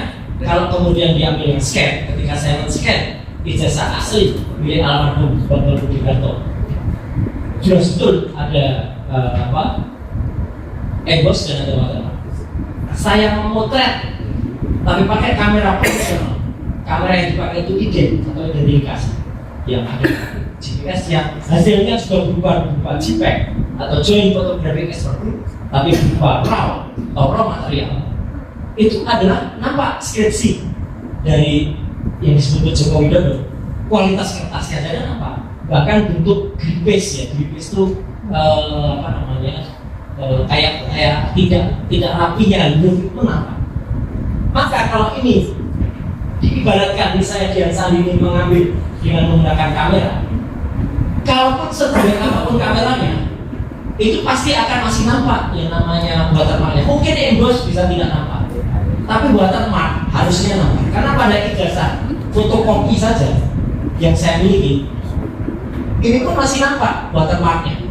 kalau kemudian diambil yang scan, ketika saya men-scan ijazah asli milik almarhum Bapak Budi Karto, jelas betul ada emboss dan ada watermark. Saya memotret tapi pakai kamera profesional. Kamera yang dipakai itu ident atau identifikasi yang ada GPS yang hasilnya juga berupa JPEG atau Joint Photographic Expert Group, tapi berupa RAW atau raw material. Itu adalah nampak skripsi dari yang disebut Joko Widodo. Kualitas kertasnya saja nampak, bahkan bentuk gripis ya, gripis itu kayak tidak rapinya itu nampak. Maka kalau ini diibaratkan misalnya Jens Sandi ini mengambil dengan menggunakan kamera, kalaupun sebaik apapun kameranya, itu pasti akan masih nampak yang namanya watermarknya. Mungkin emboss bisa tidak nampak, tapi watermark harusnya nampak. Karena pada ijazah fotokopi saja yang saya miliki, ini pun masih nampak watermarknya.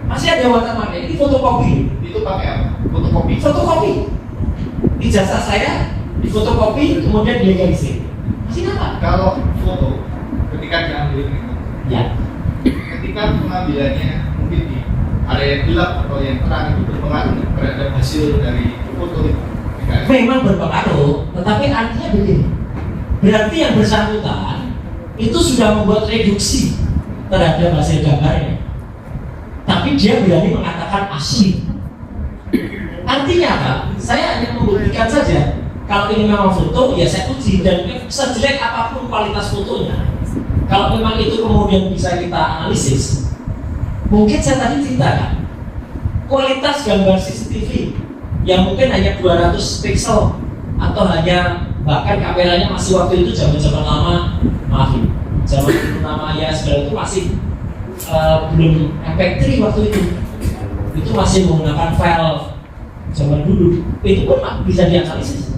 Masih ada watermarknya. Ini fotokopi. Itu pakai apa? Fotokopi? Fotokopi. Ijazah saya difotokopi kemudian dilegalisir. Masih nampak. Kalau foto ketika diambil itu, Ya. ketika pengambilannya mungkin di area yang gelap atau yang terang itu berpengaruh terhadap hasil dari foto itu. memang berpengaruh, tetapi artinya begini, berarti yang bersangkutan itu sudah membuat reduksi terhadap hasil gambarnya, tapi dia berani mengatakan asli. Artinya apa? Saya hanya membuktikan saja. Kalau ini memang foto, ya saya uji, dan sejelek apapun kualitas fotonya, kalau memang itu kemudian bisa kita analisis, mungkin saya tadi ceritakan kualitas gambar CCTV yang mungkin hanya 200 pixel atau hanya bahkan kameranya masih waktu itu zaman lama, maaf ya, zaman itu namanya segala itu masih belum MP3 waktu itu masih menggunakan file zaman dulu, itu pun bisa dianalisis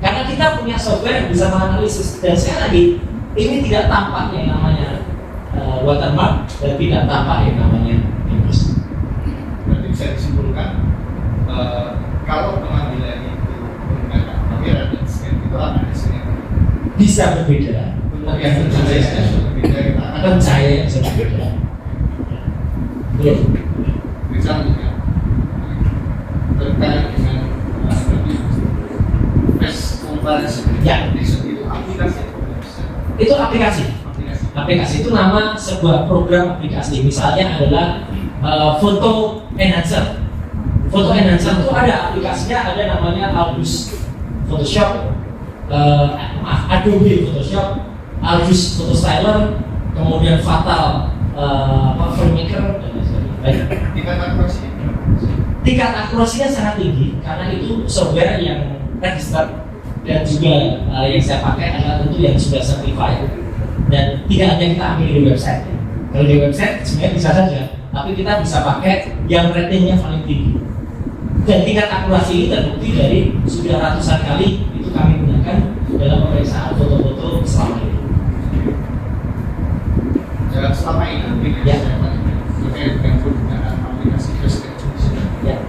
karena kita punya software yang bisa menganalisis. Dan sekali lagi, ini tidak tampak yang namanya watermark dan tidak tampak yang namanya image. Berarti bisa disimpulkan kalau pengambilan itu menggunakan kamera dan scan itu akan hasilnya bisa berbeda. tergantung cahayanya sudah berbeda, kita akan Pencahaya yang sudah berbeda. Belum. bercantumnya terkait dengan face comparison. Ya. Itu aplikasi. Itu aplikasi. Aplikasi itu nama sebuah program aplikasi. Misalnya adalah foto enhancer. Foto enhancer itu ada aplikasinya, ada namanya Albus Photoshop, Adobe Photoshop, Albus Photo Styler, kemudian Fatal Filmmaker dan lain sebagainya. Tingkat akurasinya sangat tinggi karena itu software yang register dan juga yang saya pakai adalah tentu yang sudah certified dan tidak hanya kita ambil di website. Kalau di website sebenarnya bisa saja, tapi kita bisa pakai yang ratingnya paling tinggi. Dan tingkat akurasi ini terbukti dari sudah ratusan kali itu kami gunakan dalam pemeriksaan foto-foto selama ini. Ya, selama ini Ya. terkait dengan penggunaan aplikasi face recognition Ya.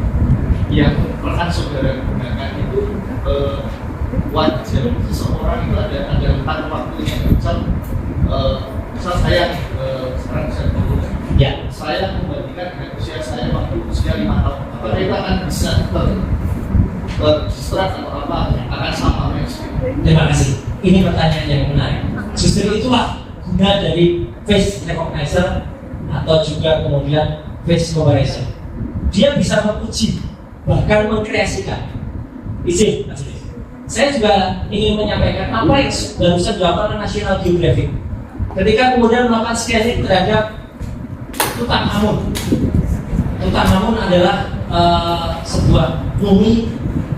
yang pernah saudara gunakan itu wajar seseorang itu ada rentang waktunya. Misal saya sekarang saya berumur, Ya. saya membandingkan dengan usia saya waktu usia 5 tahun, apakah itu akan bisa terdistrakt atau apa akan sama mainstream? Terima kasih. Ini pertanyaan yang menarik. Justru itulah guna dari face recognizer atau juga kemudian face comparison. Dia bisa menguji, bahkan mengkreasikan. Izin, saya juga ingin menyampaikan apa yang barusan dilakukan National Geographic. Ketika kemudian melakukan scanning terhadap Tutankhamun. Tutankhamun adalah sebuah mumi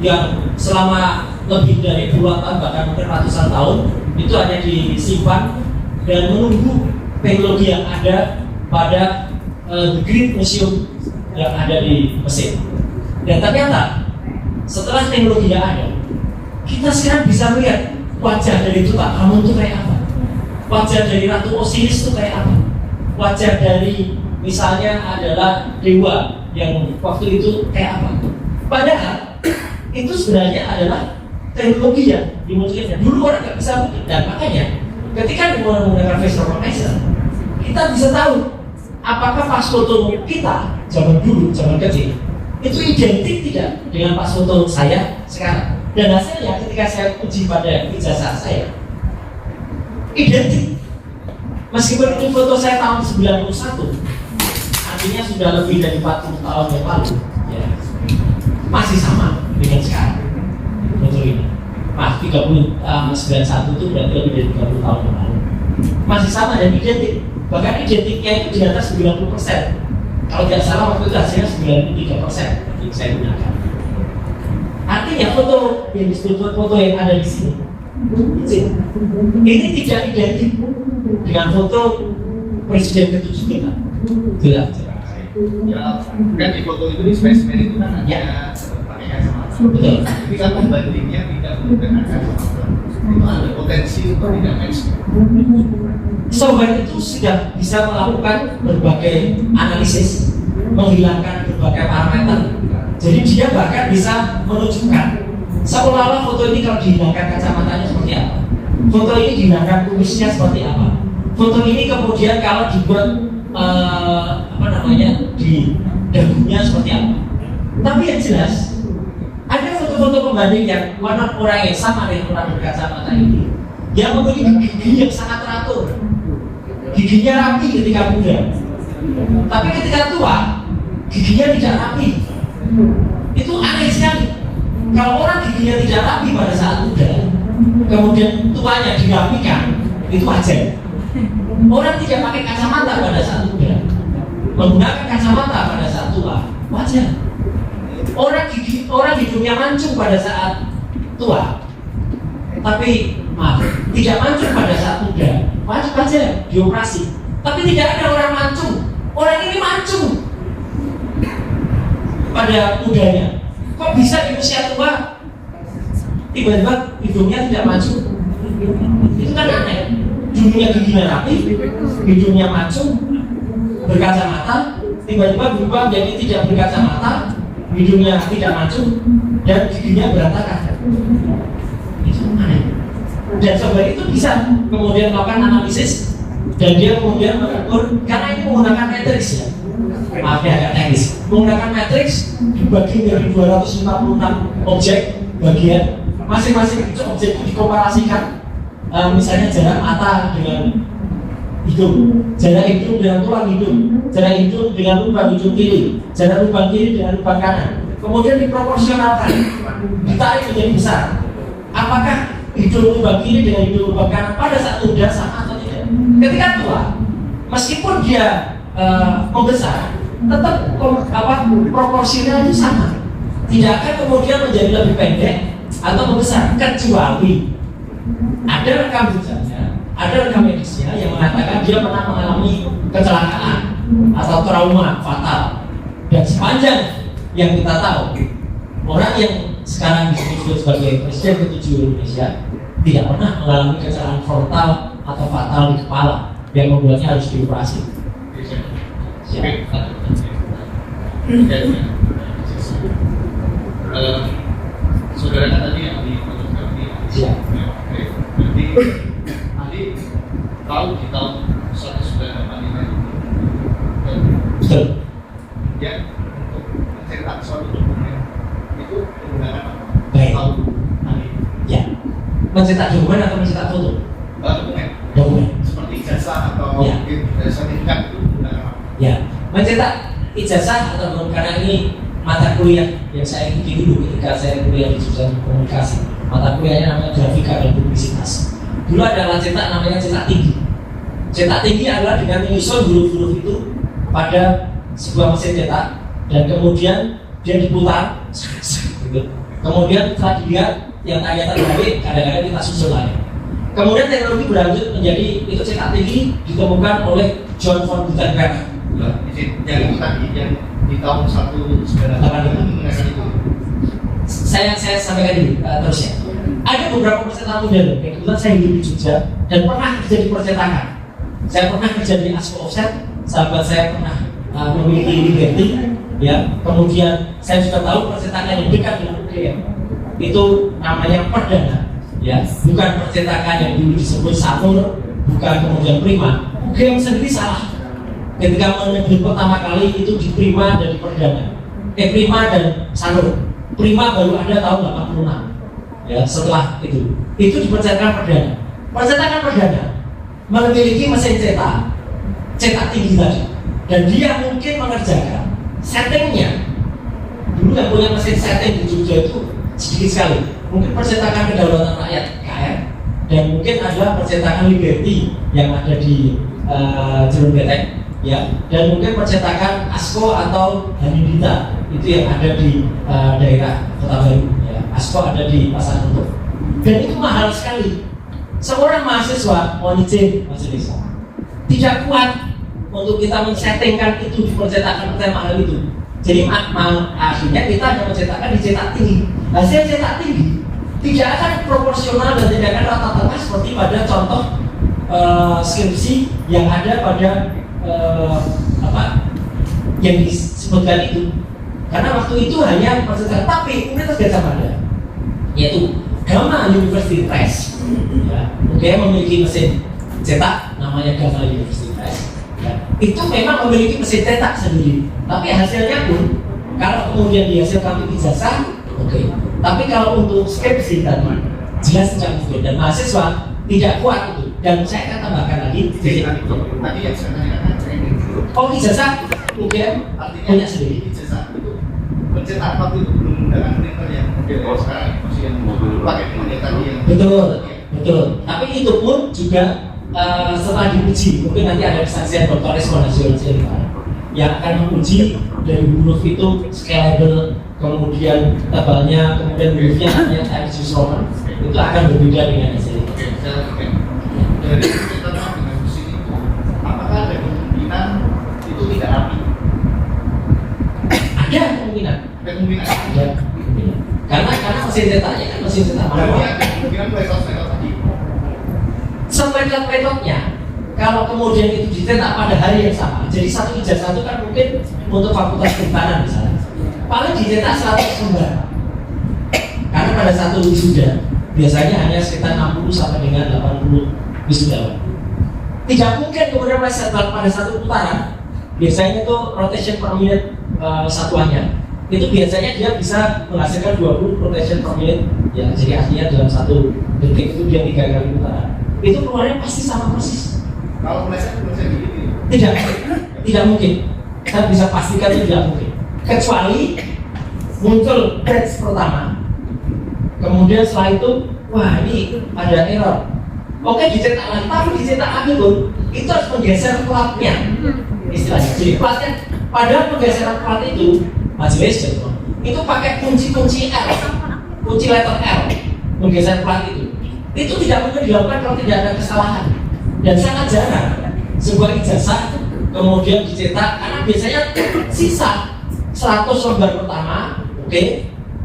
yang selama lebih dari puluhan tahun bahkan mungkin ratusan tahun itu hanya disimpan dan menunggu teknologi yang ada pada The Great Museum yang ada di Mesir. Dan ternyata setelah teknologi yang ada, kita sekarang bisa melihat wajah dari Tutankhamun itu kayak apa, wajah dari Ratu Osiris itu kayak apa, wajah dari misalnya adalah dewa yang waktu itu kayak apa. Padahal itu sebenarnya adalah teknologi yang dimunculkan. Dulu orang nggak bisa mungkin, dan makanya ketika menggunakan face recognition, kita bisa tahu apakah pas foto kita zaman dulu, zaman kecil itu identik tidak dengan pas foto saya sekarang. Dan hasilnya ketika saya uji pada ijazah saya identik. Meskipun itu foto saya tahun 91, artinya sudah lebih dari 40 tahun yang lalu, ya, masih sama dengan sekarang. Foto ini, maaf, 91 itu berarti lebih dari 30 tahun yang lalu, masih sama dan identik. Bahkan identiknya itu di atas 90%. Kalau tidak salah waktu itu hasilnya 93% yang saya gunakan. Artinya foto yang disebut foto yang ada di sini ini tidak identik dengan foto presiden ke-7 kita. Tidak. Ya, kan di foto itu di spesimen itu kan ada pakai kacamata. Betul. Tapi kan pembandingnya tidak menggunakan kacamata, itu ada potensi untuk tidak mainstream. Software itu sudah bisa melakukan berbagai analisis, menghilangkan berbagai parameter. Jadi dia bahkan bisa menunjukkan seolah-olah foto ini kalau dihilangkan kacamatanya seperti apa, foto ini dihilangkan kumisnya seperti apa, foto ini kemudian kalau dibuat di dagunya seperti apa. Tapi yang jelas ada foto-foto foto pembanding yang mana orang yang sama dengan orang berkacamata ini, yang memiliki gigi yang sangat teratur, giginya rapi ketika muda, tapi ketika tua giginya tidak rapi. Itu aneh sekali. Kalau orang giginya tidak rapi pada saat muda, kemudian tuanya dirapikan, itu wajar. Orang tidak pakai kacamata pada saat muda, menggunakan kacamata pada saat tua, wajar. Orang hidungnya mancung pada saat tua, tapi maaf, tidak mancung pada saat muda, wajar dioperasi. Tapi tidak ada orang mancung. Orang ini mancung pada mudanya. Kok bisa di usia tua tiba-tiba hidungnya tidak mancung? Itu kan aneh. Hidungnya giginya rapi, hidungnya mancung, berkacamata, tiba-tiba berubah menjadi tidak berkacamata, hidungnya tidak mancung, dan giginya berantakan. Itu aneh. Dan sobat itu bisa kemudian melakukan analisis, dan dia kemudian mengukur, karena ini menggunakan matriks ya. Maaf ya, agak teknis. Menggunakan matriks dibagi dari 256 objek bagian, masing-masing objek itu dikomparasikan. Misalnya jarak mata dengan hidung, jarak hidung dengan tulang hidung, jarak hidung dengan lubang hidung kiri, jarak lubang kiri dengan lubang kanan. Kemudian diproporsionalkan, ditarik menjadi besar. Apakah hidung lubang kiri dengan hidung lubang kanan pada saat muda sama atau tidak? Ketika tua, meskipun dia membesar, tetap proporsinya itu sama. Tidak akan kemudian menjadi lebih pendek atau membesar, kecuali ada rekam jejaknya, ada rekam medisnya yang mengatakan dia pernah mengalami kecelakaan atau trauma fatal. Dan sepanjang yang kita tahu, orang yang sekarang disebut sebagai presiden ke-7 Indonesia tidak pernah mengalami kecelakaan frontal atau fatal di kepala yang membuatnya harus dioperasi. Saudara kan tadi yang di fotografi, berarti ahli tahu di tahun 1985 Betul. ya, untuk mencetak suatu dokumen itu menggunakan apa? Baik. Tahu ahli Ya, mencetak dokumen atau mencetak foto? Dokumen seperti ijazah atau ya. mungkin sertifikat itu menggunakan apa? Ya, mencetak ijazah atau karena ini mata kuliah yang saya ikuti dulu ketika saya kuliah di jurusan komunikasi. Mata kuliahnya namanya grafika dan publisitas. Dulu ada cetak namanya cetak tinggi. Cetak tinggi adalah dengan menyusun huruf-huruf itu pada sebuah mesin cetak dan kemudian dia diputar. Kemudian setelah dilihat yang ternyata baik, kadang-kadang kita susun lagi. Kemudian teknologi berlanjut menjadi itu cetak tinggi ditemukan oleh John von Gutenberg. Yang itu tadi yang di tahun 1985 menggunakan itu. Saya sampaikan dulu terus ya. Ada beberapa percetakan modern. Kebetulan saya hidup di Jogja dan pernah kerja di percetakan. Saya pernah kerja di Asko Offset. Sahabat saya pernah memiliki Liberty. Ya. Kemudian saya juga tahu percetakan yang dekat dengan UGM itu namanya Perdana. Ya, bukan percetakan yang dulu disebut Sanur, bukan kemudian Prima. UGM sendiri salah. Ketika menyebut pertama kali itu di Prima dan di Perdana. Prima dan Sanur. Prima baru ada tahun 86. Ya, setelah itu dipercetakan Perdana. Percetakan Perdana memiliki mesin cetak tinggi tadi, dan dia mungkin mengerjakan settingnya. Dulu yang punya mesin setting di Jogja itu sedikit sekali. Mungkin percetakan Kedaulatan Rakyat KR, dan mungkin adalah percetakan Liberty yang ada di Jerun Betek, ya, dan mungkin percetakan Asko atau Hanindita itu yang ada di daerah Kota Baru, ya. Asko ada di Pasar Rebo, dan itu mahal sekali. Seorang mahasiswa mohon izin majelis tidak kuat untuk kita men-settingkan itu di percetakan mahal itu. Jadi akhirnya kita hanya mencetakkan di cetak tinggi. Hasil cetak tinggi tidak akan proporsional dan tidak akan rata tengah seperti pada contoh skripsi yang ada pada yang disebutkan itu. Karena waktu itu hanya percetakan, tapi Universitas Gadjah Mada, yaitu Gama University Press, ya, UGM memiliki mesin cetak namanya Gama University Press. Ya, itu memang memiliki mesin cetak sendiri, tapi hasilnya pun kalau kemudian dihasilkan untuk ijazah, oke. Tapi kalau untuk skripsi tadi jelas tidak mungkin dan mahasiswa tidak kuat itu. Dan saya akan tambahkan lagi. Tadi yang saya tanyakan saya ingin dulu. Oh, ijazah UGM punya sendiri. Ijazah itu pencetak waktu itu belum menggunakan printer yang model sekarang masih yang pakai printer tadi yang Betul. Tapi itu pun juga setelah diuji, mungkin nanti ada kesaksian Dr. Esmonasiol yang akan menguji dari huruf itu scalable, kemudian tebalnya, kemudian hurufnya hanya Times New Roman, itu akan berbeda dengan SLI. Dari kita dengan mesin itu, apakah ada kemungkinan itu tidak rapi? Ada kemungkinan. Ada. Karena mesin cetaknya kan mesin cetak Berarti manual. ada kemungkinan metode tadi. Semetode-metodenya, kalau kemudian itu dicetak pada hari yang sama, jadi satu ijazah itu kan mungkin untuk fakultas kehutanan misalnya, paling dicetak 100 lembar. Karena pada satu wisuda biasanya hanya sekitar 60 sampai dengan 80 wisudawan. Tidak mungkin kemudian pada satu putaran, biasanya itu rotation per minute satuannya. Itu biasanya dia bisa menghasilkan 20 rotation per minute, ya, jadi artinya dalam satu detik itu dia 3 kali putaran. Itu keluarnya pasti sama persis. Kalau meleset gitu. Tidak mungkin. Saya bisa pastikan itu tidak mungkin. Kecuali muncul batch pertama, kemudian setelah itu, wah ini ada error. Oke, dicetak lagi, tapi dicetak lagi pun itu harus menggeser platnya, istilahnya. Jadi platnya, padahal penggeseran plat itu majelis itu pakai kunci L, kunci letter L, menggeser plat itu tidak mungkin dilakukan kalau tidak ada kesalahan. Dan sangat jarang sebuah ijazah kemudian dicetak karena biasanya sisa 100 lembar pertama, oke,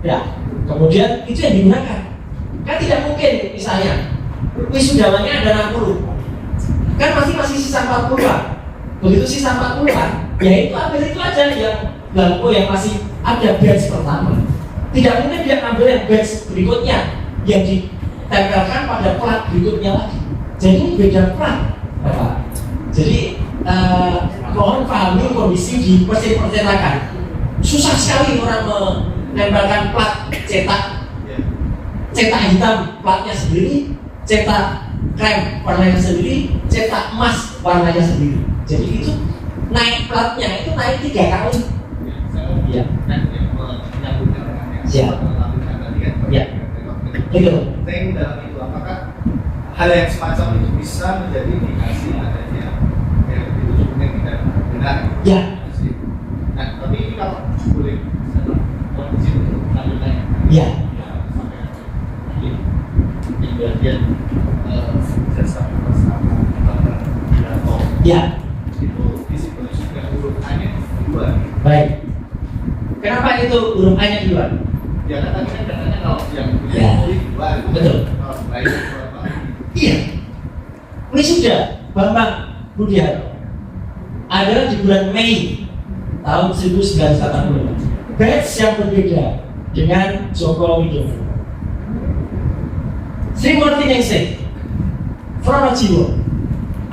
ya, kemudian itu yang digunakan. Kan tidak mungkin misalnya wisudawannya ada 60, kan masih sisa 40-an. Begitu sisa 40-an, ya itu ambil itu aja yang blanko yang masih ada batch pertama. Tidak mungkin dia ambil yang batch berikutnya yang ditempelkan pada plat berikutnya lagi. Jadi beda plat, Bapak. Jadi mohon pahami kondisi di mesin percetakan. Susah sekali orang menempelkan plat cetak hitam platnya sendiri, cetak krem warnanya sendiri, cetak emas warnanya sendiri. Jadi itu naik platnya itu naik 3 kali. Ya. Ya. Betul. Dalam itu apakah hal yang semacam itu bisa menjadi indikasi adanya itu dokumen tidak benar? Ya. Nah, tapi ini kalau boleh izin untuk lanjutkan. Ya. Di bagian jasa bersama Ya. Itu di situ sudah huruf A-nya dua. Baik. Kenapa itu huruf A-nya dua? Ya kan tadi kan katanya kalau yang Ya. dua. Betul. Kalau lain berapa? Iya. Wisuda Bambang Budiarto adalah di bulan Mei tahun 1980. Batch yang berbeda dengan Joko Widodo. Sri Murti Ningsih, Pronojiwo,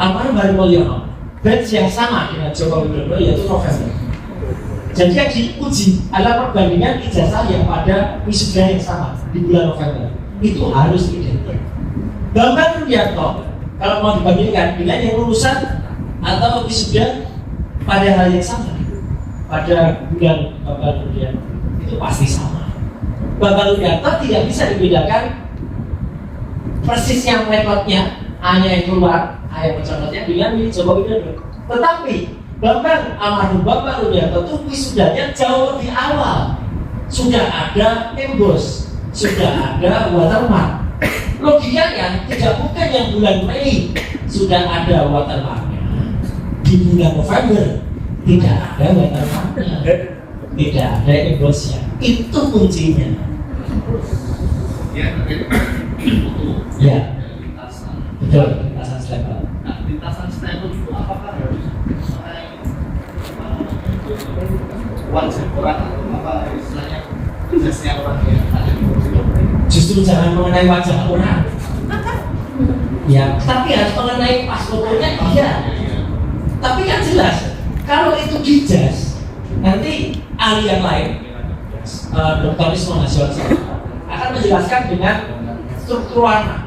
Almarhum Hari Mulyono, batch yang sama dengan Joko Widodo yaitu November. Jadi yang diuji adalah perbandingan ijazah yang pada wisuda yang sama di bulan November. Itu harus identik. Bambang Budiarto kalau mau dibandingkan dengan yang lulusan atau wisuda pada hal yang sama pada bulan Bambang Budiarto itu pasti sama. Bambang Budiarto tidak bisa dibedakan persisnya metodenya, A-nya yang keluar, A yang mencontohnya dengan Joko Widodo. Tetapi almarhum Bambang Budiarto itu wisudanya jauh lebih awal. Sudah ada emboss, sudah ada watermark. Logikanya tidak mungkin yang bulan Mei sudah ada watermarknya, di bulan November tidak ada watermarknya, tidak ada embossnya. Itu kuncinya. Ya, Ya, betul. Lintasan stempel. nah, lintasan stempel itu apakah harus wajah orang atau apa istilahnya tugasnya orang yang ada di kursi? Justru jangan mengenai wajah orang. Ya, tapi harus mengenai pas fotonya iya. Tapi kan jelas kalau itu dijaz nanti ahli yang lain, Dr. Ismo Nasional akan menjelaskan dengan struktur warna.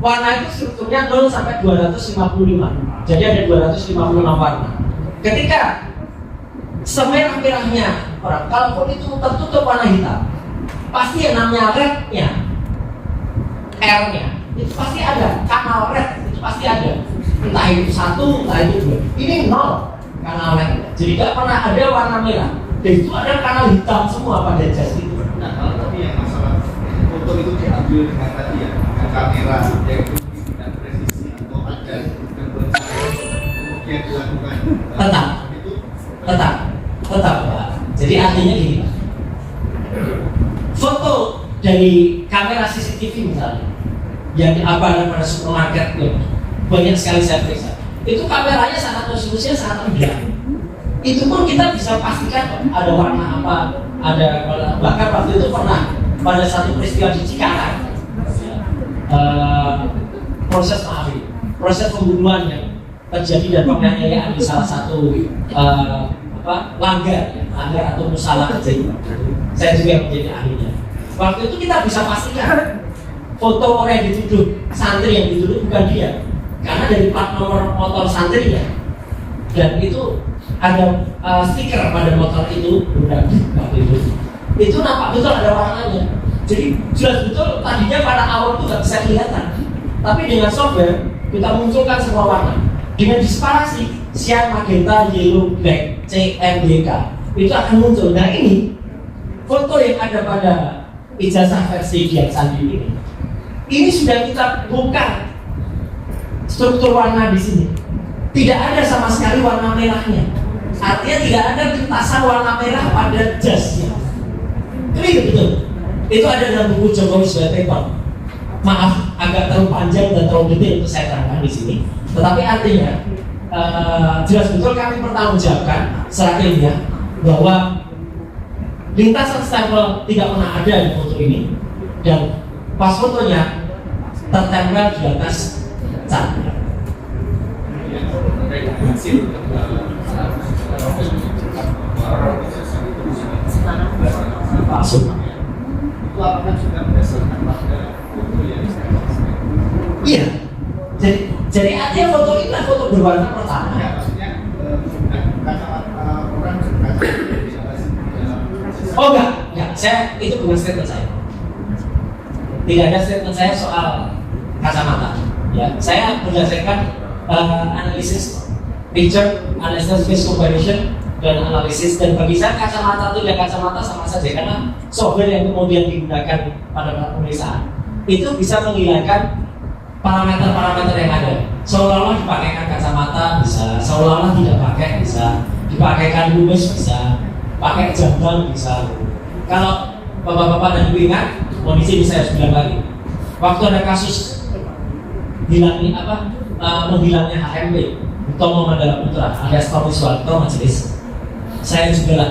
Warna itu strukturnya 0 sampai 255. Jadi ada 256 warna. Ketika semerah-merahnya orang, kalaupun itu tertutup warna hitam, pasti yang namanya red-nya, R-nya, itu pasti ada. Kanal red itu pasti ada. Entah itu 1, entah itu 2. Ini 0 kanal red. Jadi tidak pernah ada warna merah. Dan itu ada kanal hitam semua pada jas itu. Nah, kalau tadi yang masalah foto itu diambil dengan tadi ya, dengan kamera yang itu tidak presisi atau ada gangguan kemudian dilakukan itu tetap Pak. Jadi artinya gini Pak, foto dari kamera CCTV misalnya yang diabadikan pada supermarket banyak sekali saya periksa, itu kameranya sangat resolusinya sangat rendah. Itu pun kita bisa pastikan ada warna apa, ada bahkan waktu itu pernah pada satu peristiwa di Cikarang, proses pembunuhan yang terjadi dan penganiayaan di salah satu langgar atau musalah terjadi. Saya juga menjadi ahlinya. Waktu itu kita bisa pastikan foto orang yang dituduh, santri yang dituduh bukan dia, karena dari plat nomor motor santrinya, dan itu ada stiker pada motor itu, waktu itu nampak betul ada warnanya. Jadi jelas betul tadinya pada awal itu nggak bisa kelihatan, tapi dengan software kita munculkan semua warna dengan disparasi cyan, magenta, yellow, black, CMYK itu akan muncul. Nah ini foto yang ada pada ijazah versi Dian Sandi ini sudah kita buka struktur warna di sini. Tidak ada sama sekali warna merahnya. Artinya tidak ada lintasan warna merah pada jasnya. Clear betul. Itu ada dalam buku Jokowi Sweat Paper. Maaf, agak terlalu panjang dan terlalu detail untuk saya terangkan di sini. Tetapi artinya jelas betul kami bertanggungjawabkan secara ilmiah bahwa lintasan stempel tidak pernah ada di foto ini, dan pas fotonya tertempel di atas cat. Masuk. itu apakah juga berdasarkan pada foto yang Iya. Jadi artinya foto ini adalah foto berwarna pertama. ya, maksudnya kacamata orang berkaca Oh enggak, saya itu bukan statement saya. Tidak ada statement saya soal kacamata. Ya, saya berdasarkan analisis picture, analisis face comparison, dan analisis, dan bagi saya kacamata itu dan kacamata sama saja, karena software yang kemudian digunakan pada pemeriksaan itu bisa menghilangkan parameter-parameter yang ada. Seolah-olah dipakaikan kacamata bisa, seolah-olah tidak pakai bisa, dipakaikan lumis bisa, pakai jambang bisa. Kalau bapak-bapak dan ibu ingat, kondisi ini saya harus bilang lagi. Waktu ada kasus menghilangnya HMP, Utomo Mandala Putra alias Tommy Soeharto majelis, saya juga lah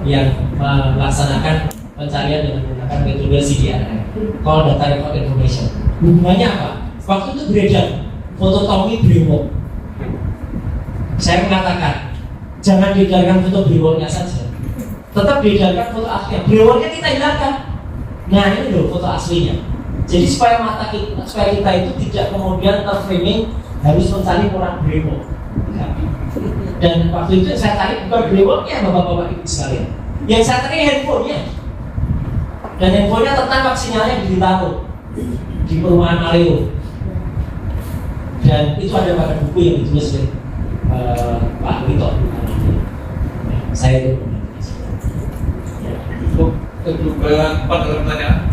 yang melaksanakan pencarian dengan menggunakan metode CDRM, Call Data Record Information. Hubungannya apa? Waktu itu beredar foto Tommy brewok. Saya mengatakan jangan diedarkan foto brewoknya saja, tetap diedarkan foto aslinya. Brewoknya kita hilangkan. Nah ini loh foto aslinya. Jadi supaya supaya kita itu tidak kemudian terframing harus mencari orang brewok. Dan waktu itu saya cari bukan brewoknya bapak-bapak ibu sekalian. Yang saya cari handphonenya. Dan handphonenya tertangkap sinyalnya di Bintaro, di perumahan Maleo. Dan itu ada pada buku yang ditulis oleh Pak Wito. Saya itu. Untuk pada pertanyaan